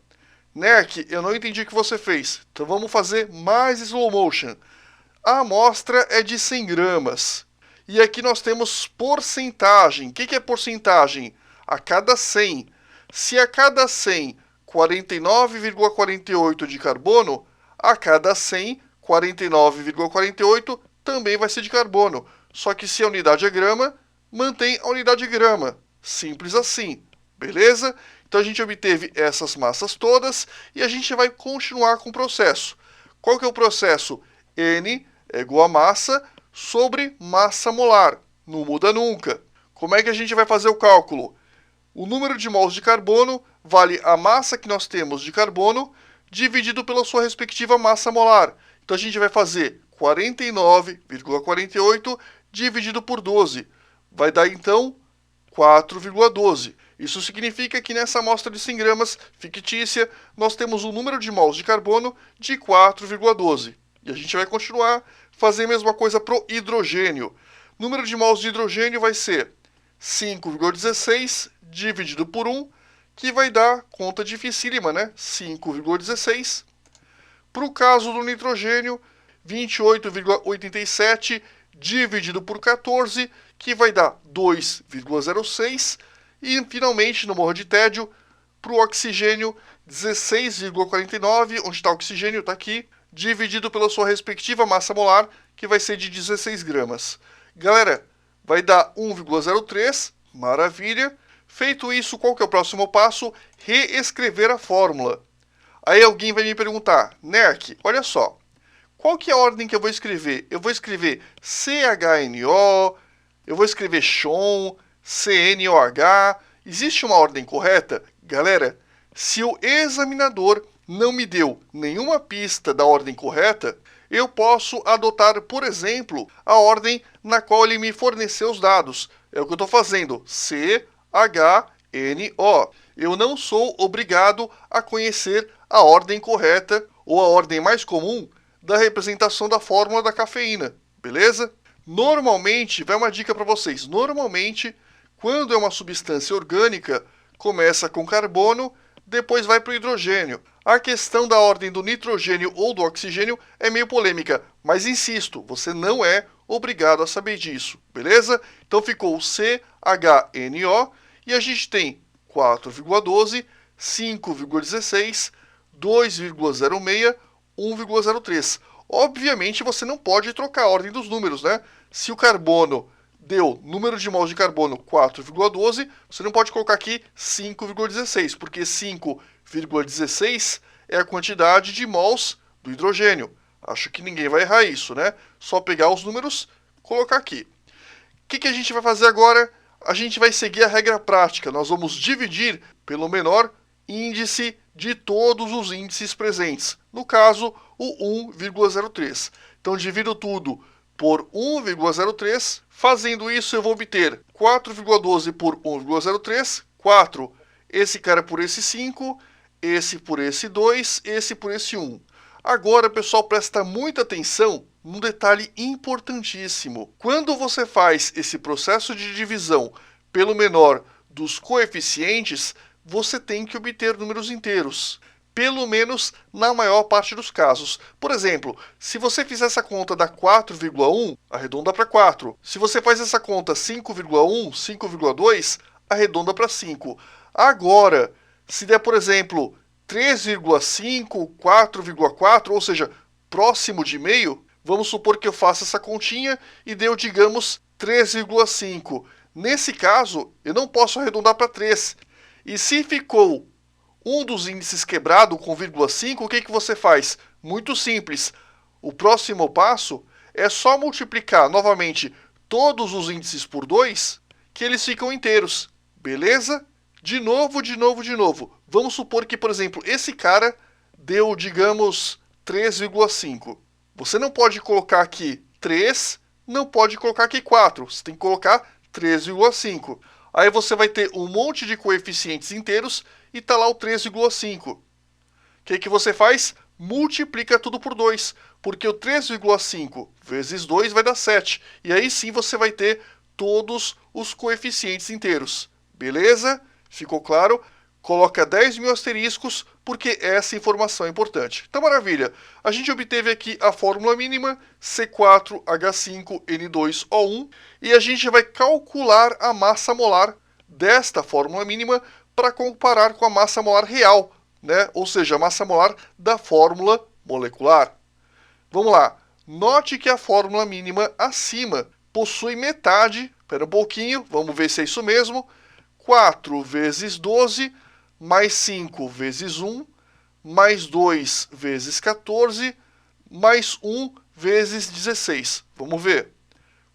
Nerk, eu não entendi o que você fez. Então vamos fazer mais slow motion. A amostra é de 100 gramas. E aqui nós temos porcentagem. O que é porcentagem? A cada 100. Se a cada 100, 49,48 de carbono, a cada 100, 49,48 também vai ser de carbono. Só que se a unidade é grama, mantém a unidade grama. Simples assim. Beleza? Então a gente obteve essas massas todas e a gente vai continuar com o processo. Qual que é o processo? N é igual a massa sobre massa molar. Não muda nunca. Como é que a gente vai fazer o cálculo? O número de mols de carbono vale a massa que nós temos de carbono dividido pela sua respectiva massa molar. Então a gente vai fazer 49,48 dividido por 12. Vai dar então 4,12. Isso significa que nessa amostra de 100 gramas fictícia, nós temos um número de mols de carbono de 4,12. E a gente vai continuar fazendo a mesma coisa para o hidrogênio. O número de mols de hidrogênio vai ser 5,16 dividido por 1, que vai dar conta dificílima, né? 5,16. Para o caso do nitrogênio, 28,87 dividido por 14, que vai dar 2,06. E, finalmente, no morro de tédio, para o oxigênio, 16,49, onde está o oxigênio, está aqui, dividido pela sua respectiva massa molar, que vai ser de 16 gramas. Galera, vai dar 1,03, maravilha. Feito isso, qual que é o próximo passo? Reescrever a fórmula. Aí alguém vai me perguntar, Nerk, olha só, qual que é a ordem que eu vou escrever? Eu vou escrever CHNO, eu vou escrever CHON, CNOH. Existe uma ordem correta? Galera, se o examinador não me deu nenhuma pista da ordem correta, eu posso adotar, por exemplo, a ordem na qual ele me forneceu os dados. É o que eu estou fazendo, CHNO. Eu não sou obrigado a conhecer a ordem correta ou a ordem mais comum da representação da fórmula da cafeína, beleza? Normalmente, vai uma dica para vocês, normalmente, quando é uma substância orgânica, começa com carbono, depois vai para o hidrogênio. A questão da ordem do nitrogênio ou do oxigênio é meio polêmica, mas insisto, você não é obrigado a saber disso, beleza? Então ficou o CHNO e a gente tem 4,12, 5,16, 2,06, 1,03. Obviamente você não pode trocar a ordem dos números, né? Se o carbono deu número de mols de carbono 4,12, você não pode colocar aqui 5,16, porque 5,16 é a quantidade de mols do hidrogênio. Acho que ninguém vai errar isso, né? Só pegar os números, colocar aqui. O que a gente vai fazer agora? A gente vai seguir a regra prática. Nós vamos dividir pelo menor índice de todos os índices presentes. No caso, o 1,03. Então, divido tudo por 1,03. Fazendo isso, eu vou obter 4,12 por 1,03. 4, esse cara por esse 5, esse por esse 2, esse por esse 1. Agora, pessoal, presta muita atenção num detalhe importantíssimo. Quando você faz esse processo de divisão pelo menor dos coeficientes, você tem que obter números inteiros, pelo menos na maior parte dos casos. Por exemplo, se você fizer essa conta da 4,1, arredonda para 4. Se você faz essa conta 5,1, 5,2, arredonda para 5. Agora, se der, por exemplo, 3,5, 4,4, ou seja, próximo de meio, vamos supor que eu faça essa continha e deu, digamos, 3,5. Nesse caso, eu não posso arredondar para 3. E se ficou um dos índices quebrado com 0,5, o que você faz? Muito simples. O próximo passo é só multiplicar novamente todos os índices por 2, que eles ficam inteiros. Beleza? De novo. Vamos supor que, por exemplo, esse cara deu, digamos, 3,5. Você não pode colocar aqui 3, não pode colocar aqui 4. Você tem que colocar 3,5. Aí você vai ter um monte de coeficientes inteiros e está lá o 3,5. O que você faz? Multiplica tudo por 2, porque o 3,5 vezes 2 vai dar 7. E aí sim você vai ter todos os coeficientes inteiros. Beleza? Ficou claro? Coloca 10 mil asteriscos porque essa informação é importante. Então, maravilha. A gente obteve aqui a fórmula mínima C4H5N2O1 e a gente vai calcular a massa molar desta fórmula mínima para comparar com a massa molar real, né? Ou seja, a massa molar da fórmula molecular. Vamos lá. Note que a fórmula mínima acima possui metade, espera um pouquinho, vamos ver se é isso mesmo, 4 vezes 12, mais 5 vezes 1, mais 2 vezes 14, mais 1 vezes 16. Vamos ver.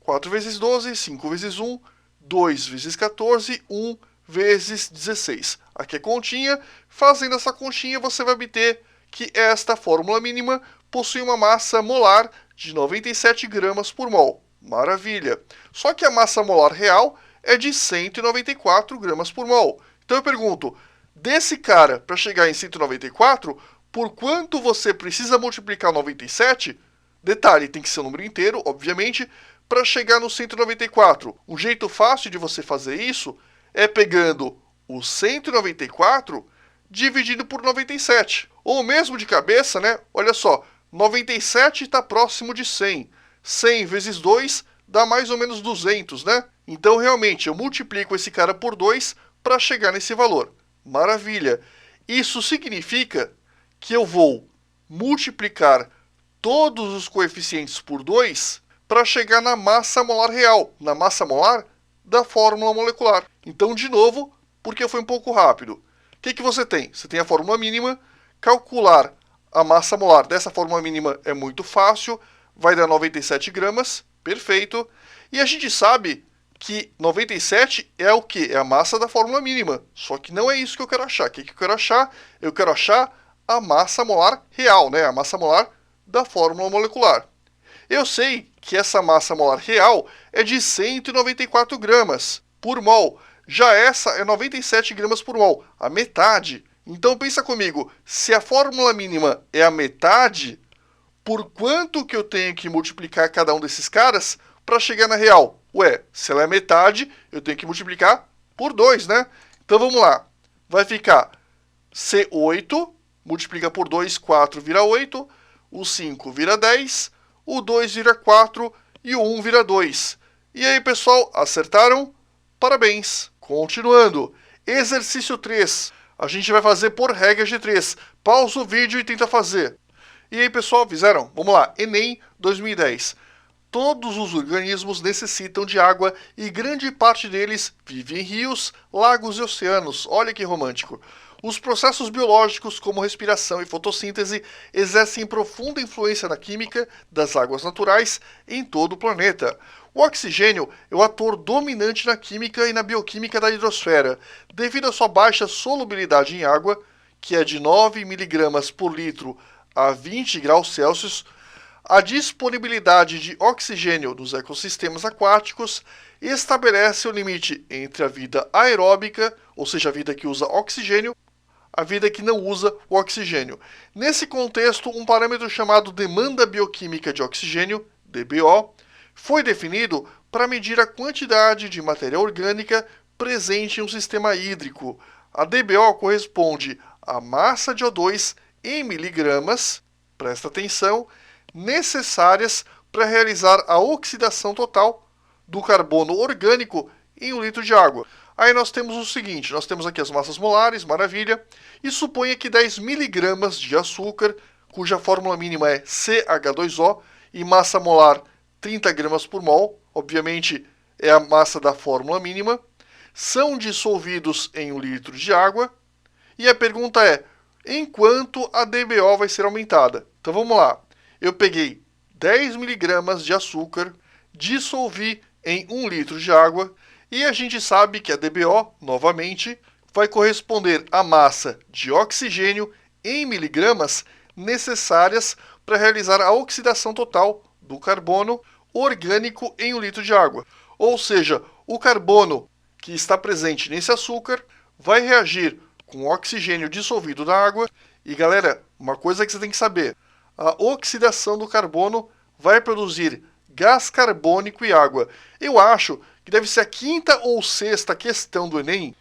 4 vezes 12, 5 vezes 1, 2 vezes 14, 1 vezes 16. Aqui é continha. Fazendo essa continha, você vai obter que esta fórmula mínima possui uma massa molar de 97 gramas por mol. Maravilha! Só que a massa molar real é de 194 gramas por mol. Então eu pergunto, desse cara, para chegar em 194, por quanto você precisa multiplicar 97? Detalhe, tem que ser um número inteiro, obviamente, para chegar no 194. Um jeito fácil de você fazer isso é pegando o 194 dividido por 97. Ou mesmo de cabeça, né? Olha só, 97 está próximo de 100. 100 vezes 2 dá mais ou menos 200, né? Então, realmente, eu multiplico esse cara por 2 para chegar nesse valor. Maravilha! Isso significa que eu vou multiplicar todos os coeficientes por 2 para chegar na massa molar real, na massa molar da fórmula molecular. Então, de novo, porque foi um pouco rápido. O que você tem? Você tem a fórmula mínima, calcular a massa molar dessa fórmula mínima é muito fácil, vai dar 97 gramas, perfeito. E a gente sabe que 97 é o quê? É a massa da fórmula mínima. Só que não é isso que eu quero achar. O que eu quero achar? Eu quero achar a massa molar real, né? A massa molar da fórmula molecular. Eu sei que essa massa molar real é de 194 gramas por mol. Já essa é 97 gramas por mol, a metade. Então pensa comigo, se a fórmula mínima é a metade, por quanto que eu tenho que multiplicar cada um desses caras para chegar na real? Ué, se ela é metade, eu tenho que multiplicar por 2, né? Então vamos lá. Vai ficar C8, multiplica por 2, 4 vira 8, o 5 vira 10, o 2 vira 4 e o 1 vira 2. E aí, pessoal, acertaram? Parabéns! Continuando. Exercício 3. A gente vai fazer por regra de 3. Pausa o vídeo e tenta fazer. E aí, pessoal, fizeram? Vamos lá. Enem 2010. Todos os organismos necessitam de água e grande parte deles vive em rios, lagos e oceanos. Olha que romântico. Os processos biológicos, como respiração e fotossíntese, exercem profunda influência na química das águas naturais em todo o planeta. O oxigênio é o ator dominante na química e na bioquímica da hidrosfera, devido à sua baixa solubilidade em água, que é de 9 mg por litro a 20 graus Celsius. A disponibilidade de oxigênio nos ecossistemas aquáticos estabelece o limite entre a vida aeróbica, ou seja, a vida que usa oxigênio, a vida que não usa o oxigênio. Nesse contexto, um parâmetro chamado demanda bioquímica de oxigênio, DBO, foi definido para medir a quantidade de matéria orgânica presente em um sistema hídrico. A DBO corresponde à massa de O2 em miligramas, presta atenção, necessárias para realizar a oxidação total do carbono orgânico em 1 litro de água. Aí nós temos o seguinte, nós temos aqui as massas molares, maravilha, e suponha que 10 miligramas de açúcar, cuja fórmula mínima é CH2O, e massa molar 30 gramas por mol, obviamente é a massa da fórmula mínima, são dissolvidos em 1 litro de água, e a pergunta é, em quanto a DBO vai ser aumentada? Então vamos lá, eu peguei 10 miligramas de açúcar, dissolvi em 1 litro de água, e a gente sabe que a DBO, novamente, vai corresponder à massa de oxigênio em miligramas necessárias para realizar a oxidação total do carbono orgânico em 1 litro de água. Ou seja, o carbono que está presente nesse açúcar vai reagir com o oxigênio dissolvido na água. E galera, uma coisa que você tem que saber, a oxidação do carbono vai produzir gás carbônico e água. Eu acho que deve ser a 5ª ou 6ª questão do Enem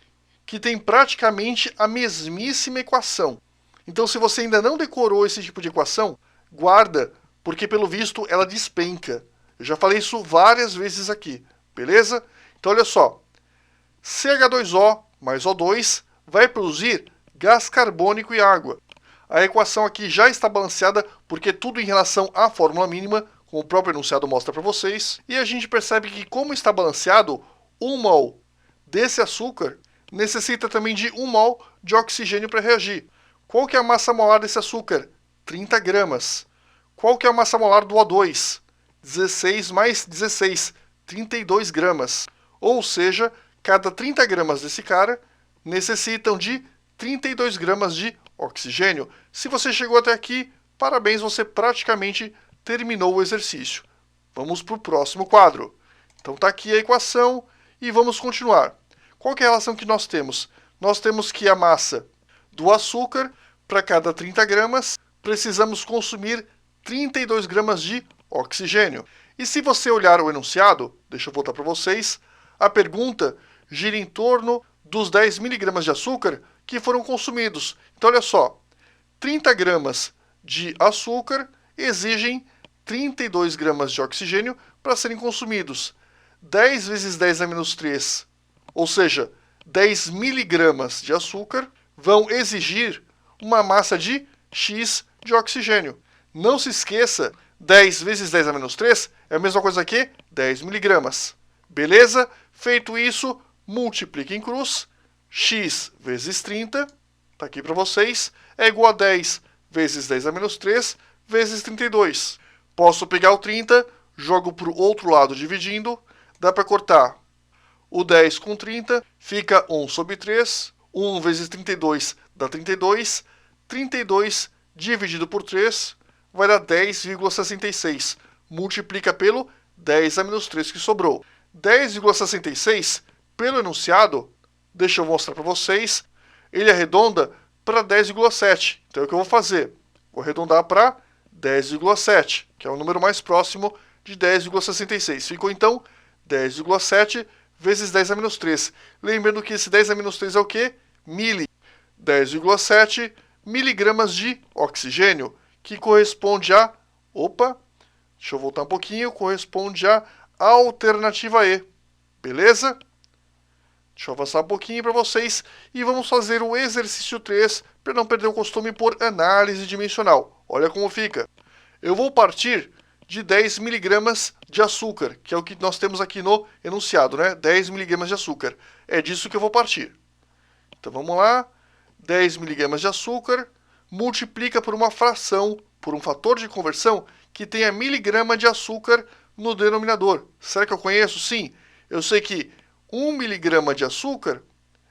que tem praticamente a mesmíssima equação. Então, se você ainda não decorou esse tipo de equação, guarda, porque pelo visto ela despenca. Eu já falei isso várias vezes aqui, beleza? Então, olha só. CH2O mais O2 vai produzir gás carbônico e água. A equação aqui já está balanceada porque tudo em relação à fórmula mínima, como o próprio enunciado mostra para vocês. E a gente percebe que, como está balanceado, 1 mol desse açúcar necessita também de 1 mol de oxigênio para reagir. Qual que é a massa molar desse açúcar? 30 gramas. Qual que é a massa molar do O2? 16 mais 16, 32 gramas. Ou seja, cada 30 gramas desse cara necessitam de 32 gramas de oxigênio. Se você chegou até aqui, parabéns, você praticamente terminou o exercício. Vamos para o próximo quadro. Então está aqui a equação e vamos continuar. Qual que é a relação que nós temos? Nós temos que a massa do açúcar, para cada 30 gramas, precisamos consumir 32 gramas de oxigênio. E se você olhar o enunciado, deixa eu voltar para vocês, a pergunta gira em torno dos 10 miligramas de açúcar que foram consumidos. Então, olha só, 30 gramas de açúcar exigem 32 gramas de oxigênio para serem consumidos. 10 vezes 10 a menos 3, ou seja, 10 miligramas de açúcar, vão exigir uma massa de X de oxigênio. Não se esqueça, 10 vezes 10 a menos 3 é a mesma coisa que 10 miligramas. Beleza? Feito isso, multiplique em cruz. X vezes 30, está aqui para vocês, é igual a 10 vezes 10 a menos 3 vezes 32. Posso pegar o 30, jogo para o outro lado dividindo, dá para cortar o 10 com 30, fica 1 sobre 3, 1 vezes 32 dá 32, 32 dividido por 3 vai dar 10,66. Multiplica pelo 10 a menos 3 que sobrou. 10,66, pelo enunciado, deixa eu mostrar para vocês, ele arredonda para 10,7. Então, o que eu vou fazer? Vou arredondar para 10,7, que é o número mais próximo de 10,66. Ficou, então, 10,7 vezes 10 a menos 3. Lembrando que esse 10 a menos 3 é o quê? Mili. 10,7 miligramas de oxigênio, que corresponde a... Opa! Deixa eu voltar um pouquinho. Corresponde a alternativa E. Beleza? Deixa eu avançar um pouquinho para vocês e vamos fazer o exercício 3 para não perder o costume por análise dimensional. Olha como fica. Eu vou partir de 10 miligramas de açúcar, que é o que nós temos aqui no enunciado, né? 10 miligramas de açúcar. É disso que eu vou partir. Então vamos lá. 10 miligramas de açúcar multiplica por uma fração, por um fator de conversão que tenha miligrama de açúcar no denominador. Será que eu conheço? Sim. Eu sei que 1 miligrama de açúcar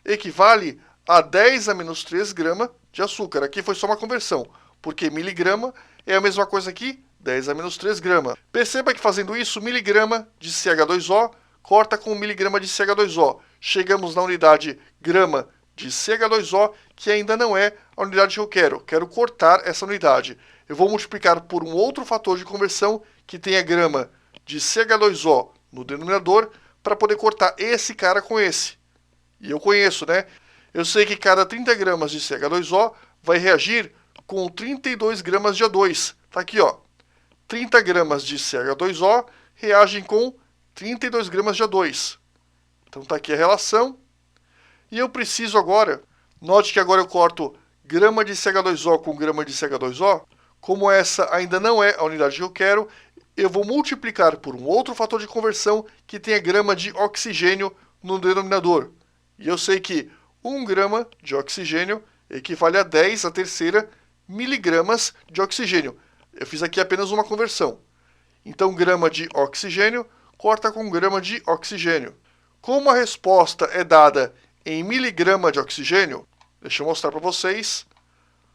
equivale a 10 a menos 3 grama de açúcar. Aqui foi só uma conversão, porque miligrama é a mesma coisa que 10 a menos 3 grama. Perceba que fazendo isso, miligrama de CH2O corta com miligrama de CH2O. Chegamos na unidade grama de CH2O, que ainda não é a unidade que eu quero. Quero cortar essa unidade. Eu vou multiplicar por um outro fator de conversão que tenha grama de CH2O no denominador para poder cortar esse cara com esse. E eu conheço, né? Eu sei que cada 30 gramas de CH2O vai reagir com 32 gramas de O2. Tá aqui, ó. 30 gramas de CH2O reagem com 32 gramas de O2. Então tá aqui a relação. E eu preciso agora, note que agora eu corto grama de CH2O com grama de CH2O. Como essa ainda não é a unidade que eu quero, eu vou multiplicar por um outro fator de conversão que tenha grama de oxigênio no denominador. E eu sei que 1 grama de oxigênio equivale a 10 a terceira miligramas de oxigênio. Eu fiz aqui apenas uma conversão. Então, grama de oxigênio corta com grama de oxigênio. Como a resposta é dada em miligrama de oxigênio, deixa eu mostrar para vocês.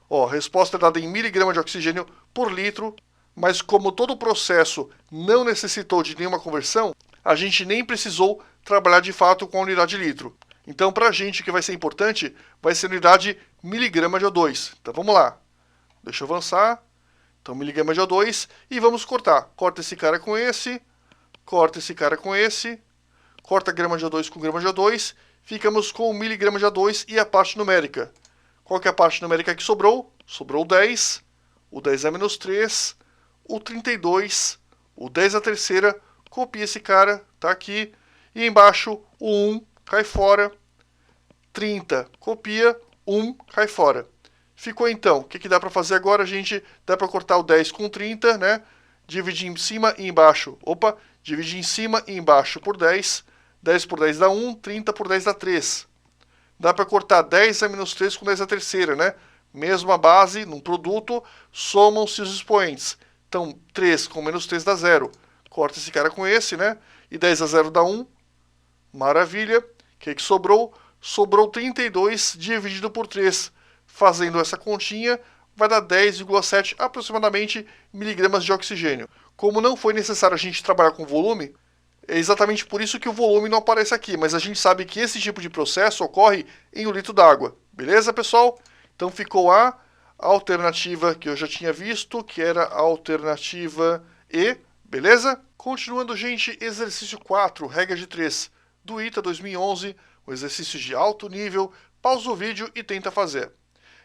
Ó, a resposta é dada em miligrama de oxigênio por litro, mas como todo o processo não necessitou de nenhuma conversão, a gente nem precisou trabalhar de fato com a unidade litro. Então, para a gente, o que vai ser importante vai ser a unidade miligrama de O2. Então, vamos lá. Deixa eu avançar. Então, miligrama de O2 e vamos cortar. Corta esse cara com esse, corta esse cara com esse, corta grama de O2 com grama de O2, ficamos com o miligrama de O2 e a parte numérica. Qual que é a parte numérica que sobrou? sobrou o 10, o 10 é menos 3, o 32, o 10 a terceira, copia esse cara, tá aqui, e embaixo o 1 cai fora, 30 copia, 1 cai fora. Ficou então, o que dá para fazer agora, gente? Dá para cortar o 10 com 30, né? Dividir em cima e embaixo, dividir em cima e embaixo por 10, 10 por 10 dá 1, 30 por 10 dá 3. Dá para cortar 10 a menos 3 com 10 a terceira, né? Mesma base, num produto, somam-se os expoentes. Então, 3 com menos 3 dá 0. Corta esse cara com esse, né? E 10 a 0 dá 1. Maravilha. O que sobrou? Sobrou 32 dividido por 3. Fazendo essa continha, vai dar 10,7 aproximadamente miligramas de oxigênio. Como não foi necessário a gente trabalhar com volume, é exatamente por isso que o volume não aparece aqui, mas a gente sabe que esse tipo de processo ocorre em 1 litro d'água. Beleza, pessoal? Então ficou a alternativa que eu já tinha visto, que era a alternativa E, beleza? Continuando, gente, exercício 4, regra de 3, do ITA 2011, um exercício de alto nível. Pausa o vídeo e tenta fazer.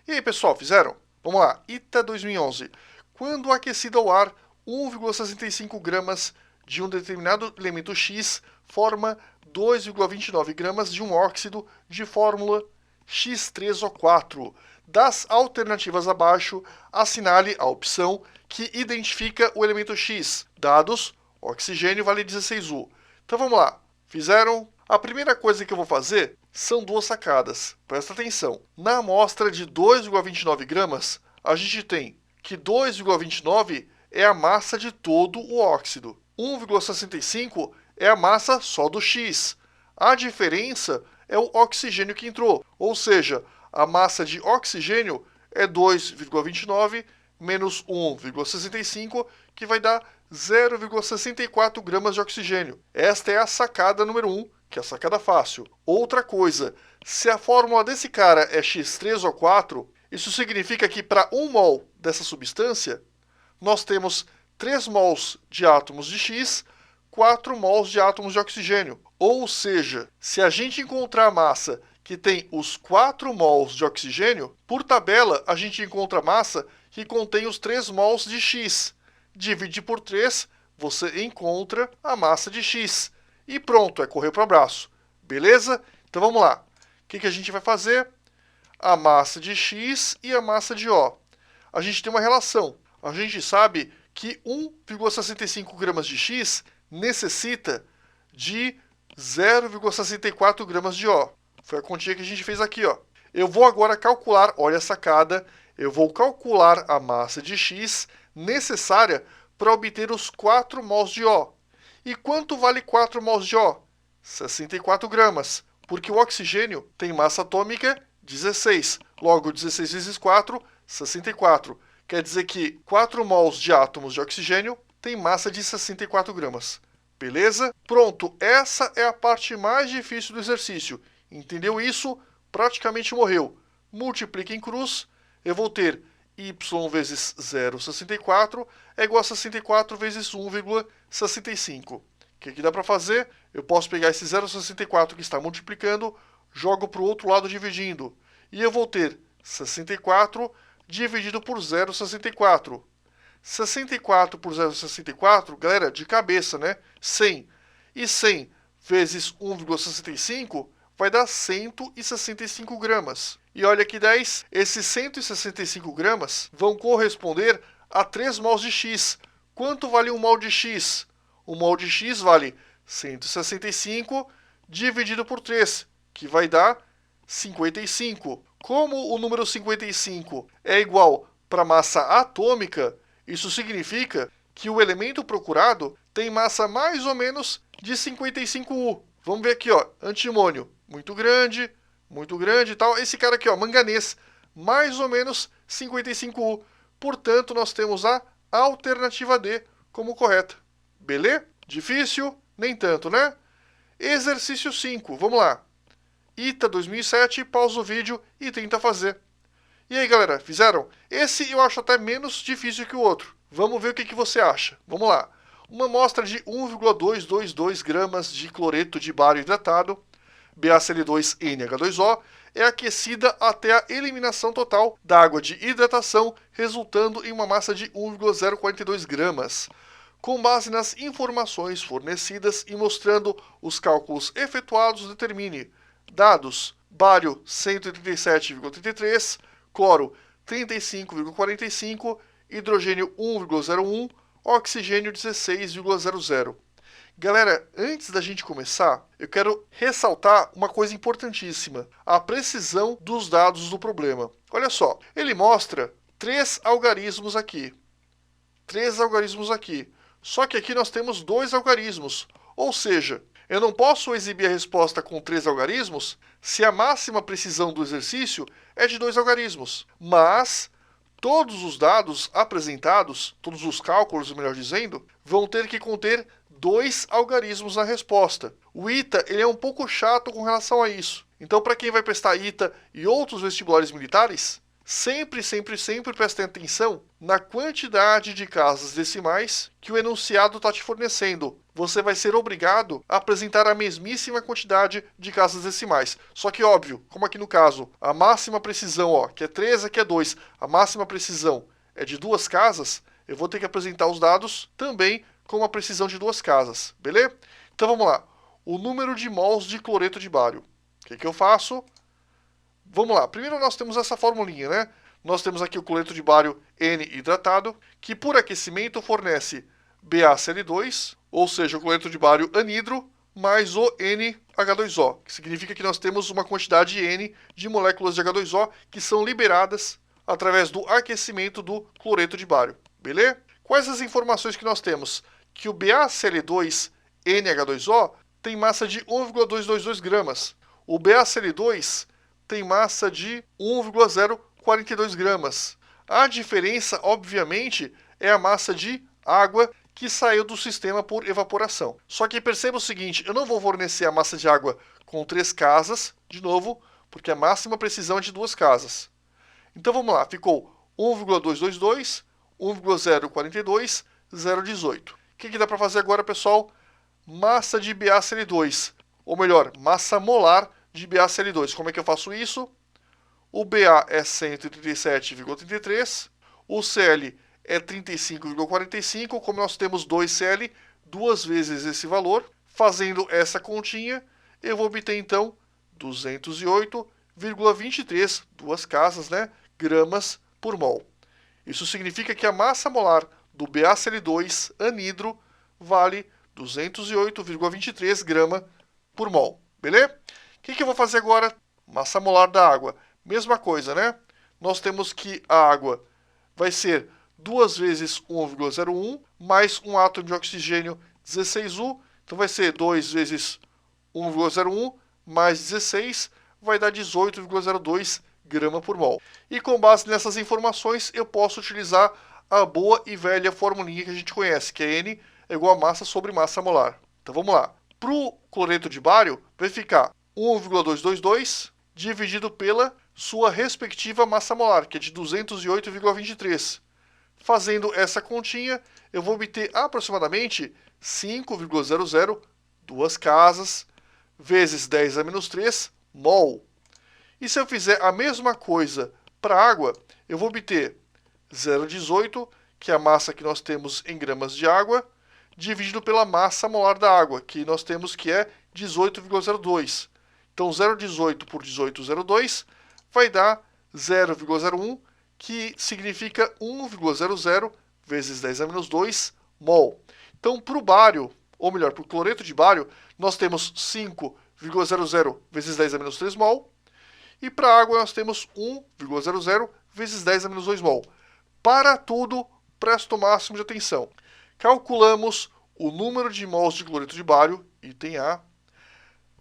E aí, pessoal, fizeram? Vamos lá, ITA 2011. Quando aquecido ao ar, 1,65 gramas de um determinado elemento X forma 2,29 gramas de um óxido de fórmula X3O4. Das alternativas abaixo, assinale a opção que identifica o elemento X. Dados, oxigênio vale 16U. Então vamos lá, fizeram? A primeira coisa que eu vou fazer são duas sacadas. Presta atenção. Na amostra de 2,29 gramas, a gente tem que 2,29 é a massa de todo o óxido. 1,65 é a massa só do X. A diferença é o oxigênio que entrou, ou seja, a massa de oxigênio é 2,29 menos 1,65, que vai dar 0,64 gramas de oxigênio. Esta é a sacada número 1, que é a sacada fácil. Outra coisa, se a fórmula desse cara é X3O4, isso significa que para 1 mol dessa substância, nós temos 3 mols de átomos de X, 4 mols de átomos de oxigênio. Ou seja, se a gente encontrar a massa que tem os 4 mols de oxigênio, por tabela a gente encontra a massa que contém os 3 mols de X. Divide por 3, você encontra a massa de X. E pronto, é correr para o abraço. Beleza? Então vamos lá. O que a gente vai fazer? A massa de X e a massa de O. A gente tem uma relação. A gente sabe que 1,65 gramas de X necessita de 0,64 gramas de O. Foi a continha que a gente fez aqui, ó. Eu vou agora calcular, olha a sacada, eu vou calcular a massa de X necessária para obter os 4 mols de O. E quanto vale 4 mols de O? 64 gramas, porque o oxigênio tem massa atômica 16. Logo, 16 vezes 4, 64. Quer dizer que 4 mols de átomos de oxigênio tem massa de 64 gramas. Beleza? Pronto, essa é a parte mais difícil do exercício. Entendeu isso? Praticamente morreu. Multiplica em cruz, eu vou ter y vezes 0,64 é igual a 64 vezes 1,65. O que dá para fazer? Eu posso pegar esse 0,64 que está multiplicando, jogo para o outro lado dividindo. E eu vou ter 64 dividido por 0,64. 64 por 0,64, galera, de cabeça, né? 100. E 100 vezes 1,65 vai dar 165 gramas. E olha que 10, esses 165 gramas vão corresponder a 3 mols de X. Quanto vale 1 mol de X? 1 mol de X vale 165 dividido por 3, que vai dar 55. Como o número 55 é igual para a massa atômica, isso significa que o elemento procurado tem massa mais ou menos de 55U. Vamos ver aqui, ó, antimônio, muito grande e tal. Esse cara aqui, ó, manganês, mais ou menos 55U. Portanto, nós temos a alternativa D como correta. Beleza? Difícil? Nem tanto, né? Exercício 5, vamos lá. ITA 2007, pausa o vídeo e tenta fazer. E aí, galera, fizeram? Esse eu acho até menos difícil que o outro. Vamos ver o que você acha. Vamos lá. Uma amostra de 1,222 gramas de cloreto de bário hidratado BaCl2NH2O é aquecida até a eliminação total da água de hidratação, resultando em uma massa de 1,042 gramas. Com base nas informações fornecidas e mostrando os cálculos efetuados, determine dados: bário 137,33, cloro 35,45, hidrogênio 1,01, oxigênio 16,00. Galera, antes da gente começar, eu quero ressaltar uma coisa importantíssima: a precisão dos dados do problema. Olha só, ele mostra três algarismos aqui. Só que aqui nós temos dois algarismos, ou seja, eu não posso exibir a resposta com três algarismos se a máxima precisão do exercício é de dois algarismos. Mas todos os dados apresentados, todos os cálculos, melhor dizendo, vão ter que conter dois algarismos na resposta. O ITA ele é um pouco chato com relação a isso. Então, para quem vai prestar ITA e outros vestibulares militares, sempre prestem atenção na quantidade de casas decimais que o enunciado está te fornecendo. Você vai ser obrigado a apresentar a mesmíssima quantidade de casas decimais. Só que, óbvio, como aqui no caso, a máxima precisão, que é 3, aqui é 2, a máxima precisão é de duas casas, eu vou ter que apresentar os dados também com uma precisão de duas casas, beleza? Então vamos lá. O número de mols de cloreto de bário. O que eu faço? Vamos lá. Primeiro nós temos essa formulinha, né? Nós temos aqui o cloreto de bário N hidratado, que por aquecimento fornece BaCl2, ou seja, o cloreto de bário anidro, mais o NH2O, que significa que nós temos uma quantidade N de moléculas de H2O que são liberadas através do aquecimento do cloreto de bário, beleza? Quais as informações que nós temos? Que o BaCl2NH2O tem massa de 1,222 gramas. O BaCl2 tem massa de 1,042 gramas. A diferença, obviamente, é a massa de água que saiu do sistema por evaporação. Só que perceba o seguinte, eu não vou fornecer a massa de água com 3 casas, de novo, porque a máxima precisão é de 2 casas. Então vamos lá, ficou 1,222, 1,042, 0,18. O que dá para fazer agora, pessoal? Massa de BaCl2, ou melhor, massa molar de BaCl2. Como é que eu faço isso? O Ba é 137,33, o Cl é 35,45, como nós temos 2Cl, duas vezes esse valor. Fazendo essa continha, eu vou obter então 208,23, duas casas, né, gramas por mol. Isso significa que a massa molar do BaCl2 anidro vale 208,23 grama por mol. Beleza? O que eu vou fazer agora? Massa molar da água. Mesma coisa, né? Nós temos que a água vai ser 2 vezes 1,01 mais um átomo de oxigênio 16U. Então vai ser 2 vezes 1,01 mais 16, vai dar 18,02 grama por mol. E com base nessas informações, eu posso utilizar a boa e velha formulinha que a gente conhece, que é N é igual a massa sobre massa molar. Então vamos lá. Para o cloreto de bário, vai ficar 1,222 dividido pela sua respectiva massa molar, que é de 208,23. Fazendo essa continha, eu vou obter aproximadamente 5,00, duas casas, vezes 10 a menos 3, mol. E se eu fizer a mesma coisa para a água, eu vou obter 0,18, que é a massa que nós temos em gramas de água, dividido pela massa molar da água, que nós temos que é 18,02. Então 0,18 por 18,02 vai dar 0,01, que significa 1,00 vezes 10 a menos 2 mol. Então para o bário, ou melhor, para o cloreto de bário, nós temos 5,00 vezes 10 a menos 3 mol. E para a água nós temos 1,00 vezes 10 a menos 2 mol. Para tudo, presta o máximo de atenção. Calculamos o número de mols de cloreto de bário, item A.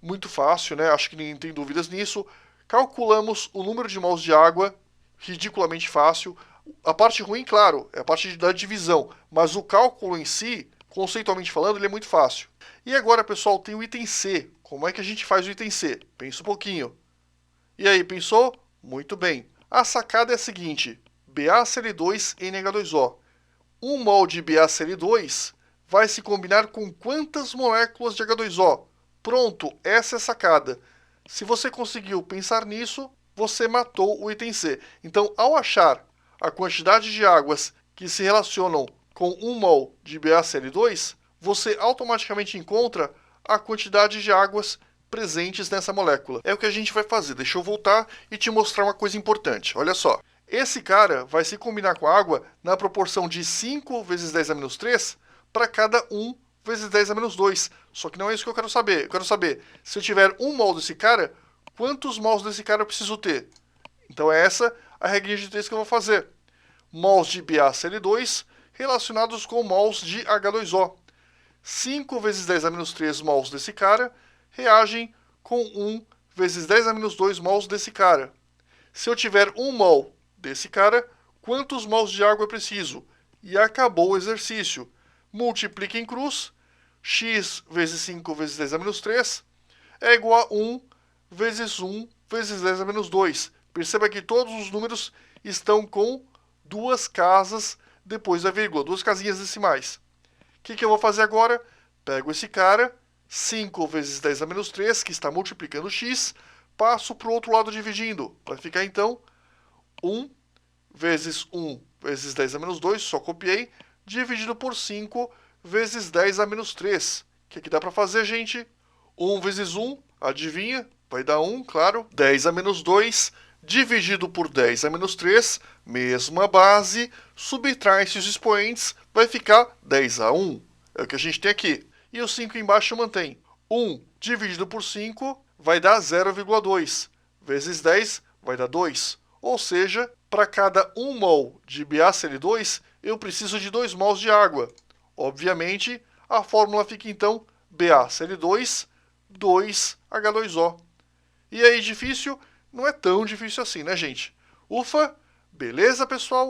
Muito fácil, né? Acho que ninguém tem dúvidas nisso. Calculamos o número de mols de água, ridiculamente fácil. A parte ruim, claro, é a parte da divisão, mas o cálculo em si, conceitualmente falando, ele é muito fácil. E agora, pessoal, tem o item C. Como é que a gente faz o item C? Pensa um pouquinho. E aí, pensou? Muito bem. A sacada é a seguinte: BaCl2NH2O. 1 mol de BaCl2 vai se combinar com quantas moléculas de H2O? Pronto, essa é a sacada. Se você conseguiu pensar nisso, você matou o item C. Então, ao achar a quantidade de águas que se relacionam com 1 mol de BaCl2, você automaticamente encontra a quantidade de águas presentes nessa molécula. É o que a gente vai fazer. Deixa eu voltar e te mostrar uma coisa importante. Olha só. Esse cara vai se combinar com a água na proporção de 5 vezes 10 a menos 3 para cada 1 vezes 10 a menos 2. Só que não é isso que eu quero saber. Eu quero saber, se eu tiver 1 mol desse cara, quantos mols desse cara eu preciso ter? Então é essa a regrinha de 3 que eu vou fazer. Mols de BaCl2 relacionados com mols de H2O. 5 vezes 10 a menos 3 mols desse cara reagem com 1 vezes 10 a menos 2 mols desse cara. Se eu tiver 1 mol desse cara, quantos mols de água eu preciso? E acabou o exercício. Multiplica em cruz, x vezes 5 vezes 10 a menos 3 é igual a 1 vezes 1 vezes 10 a menos 2. Perceba que todos os números estão com duas casas depois da vírgula, duas casinhas decimais. O que eu vou fazer agora? Pego esse cara, 5 vezes 10 a menos 3, que está multiplicando x, passo para o outro lado dividindo. Vai ficar, então, 1 vezes 1 vezes 10 a menos 2, só copiei, dividido por 5 vezes 10 a menos 3. O que dá para fazer, gente? 1 vezes 1, adivinha? Vai dar 1, claro. 10 a menos 2, dividido por 10 a menos 3, mesma base, subtrai-se os expoentes, vai ficar 10 a 1. É o que a gente tem aqui. E o 5 embaixo mantém. 1 dividido por 5 vai dar 0,2. Vezes 10 vai dar 2. Ou seja, para cada 1 mol de BaCl2, eu preciso de 2 mols de água. Obviamente, a fórmula fica então BaCl2, 2H2O. E aí, difícil? Não é tão difícil assim, né, gente? Ufa! Beleza, pessoal?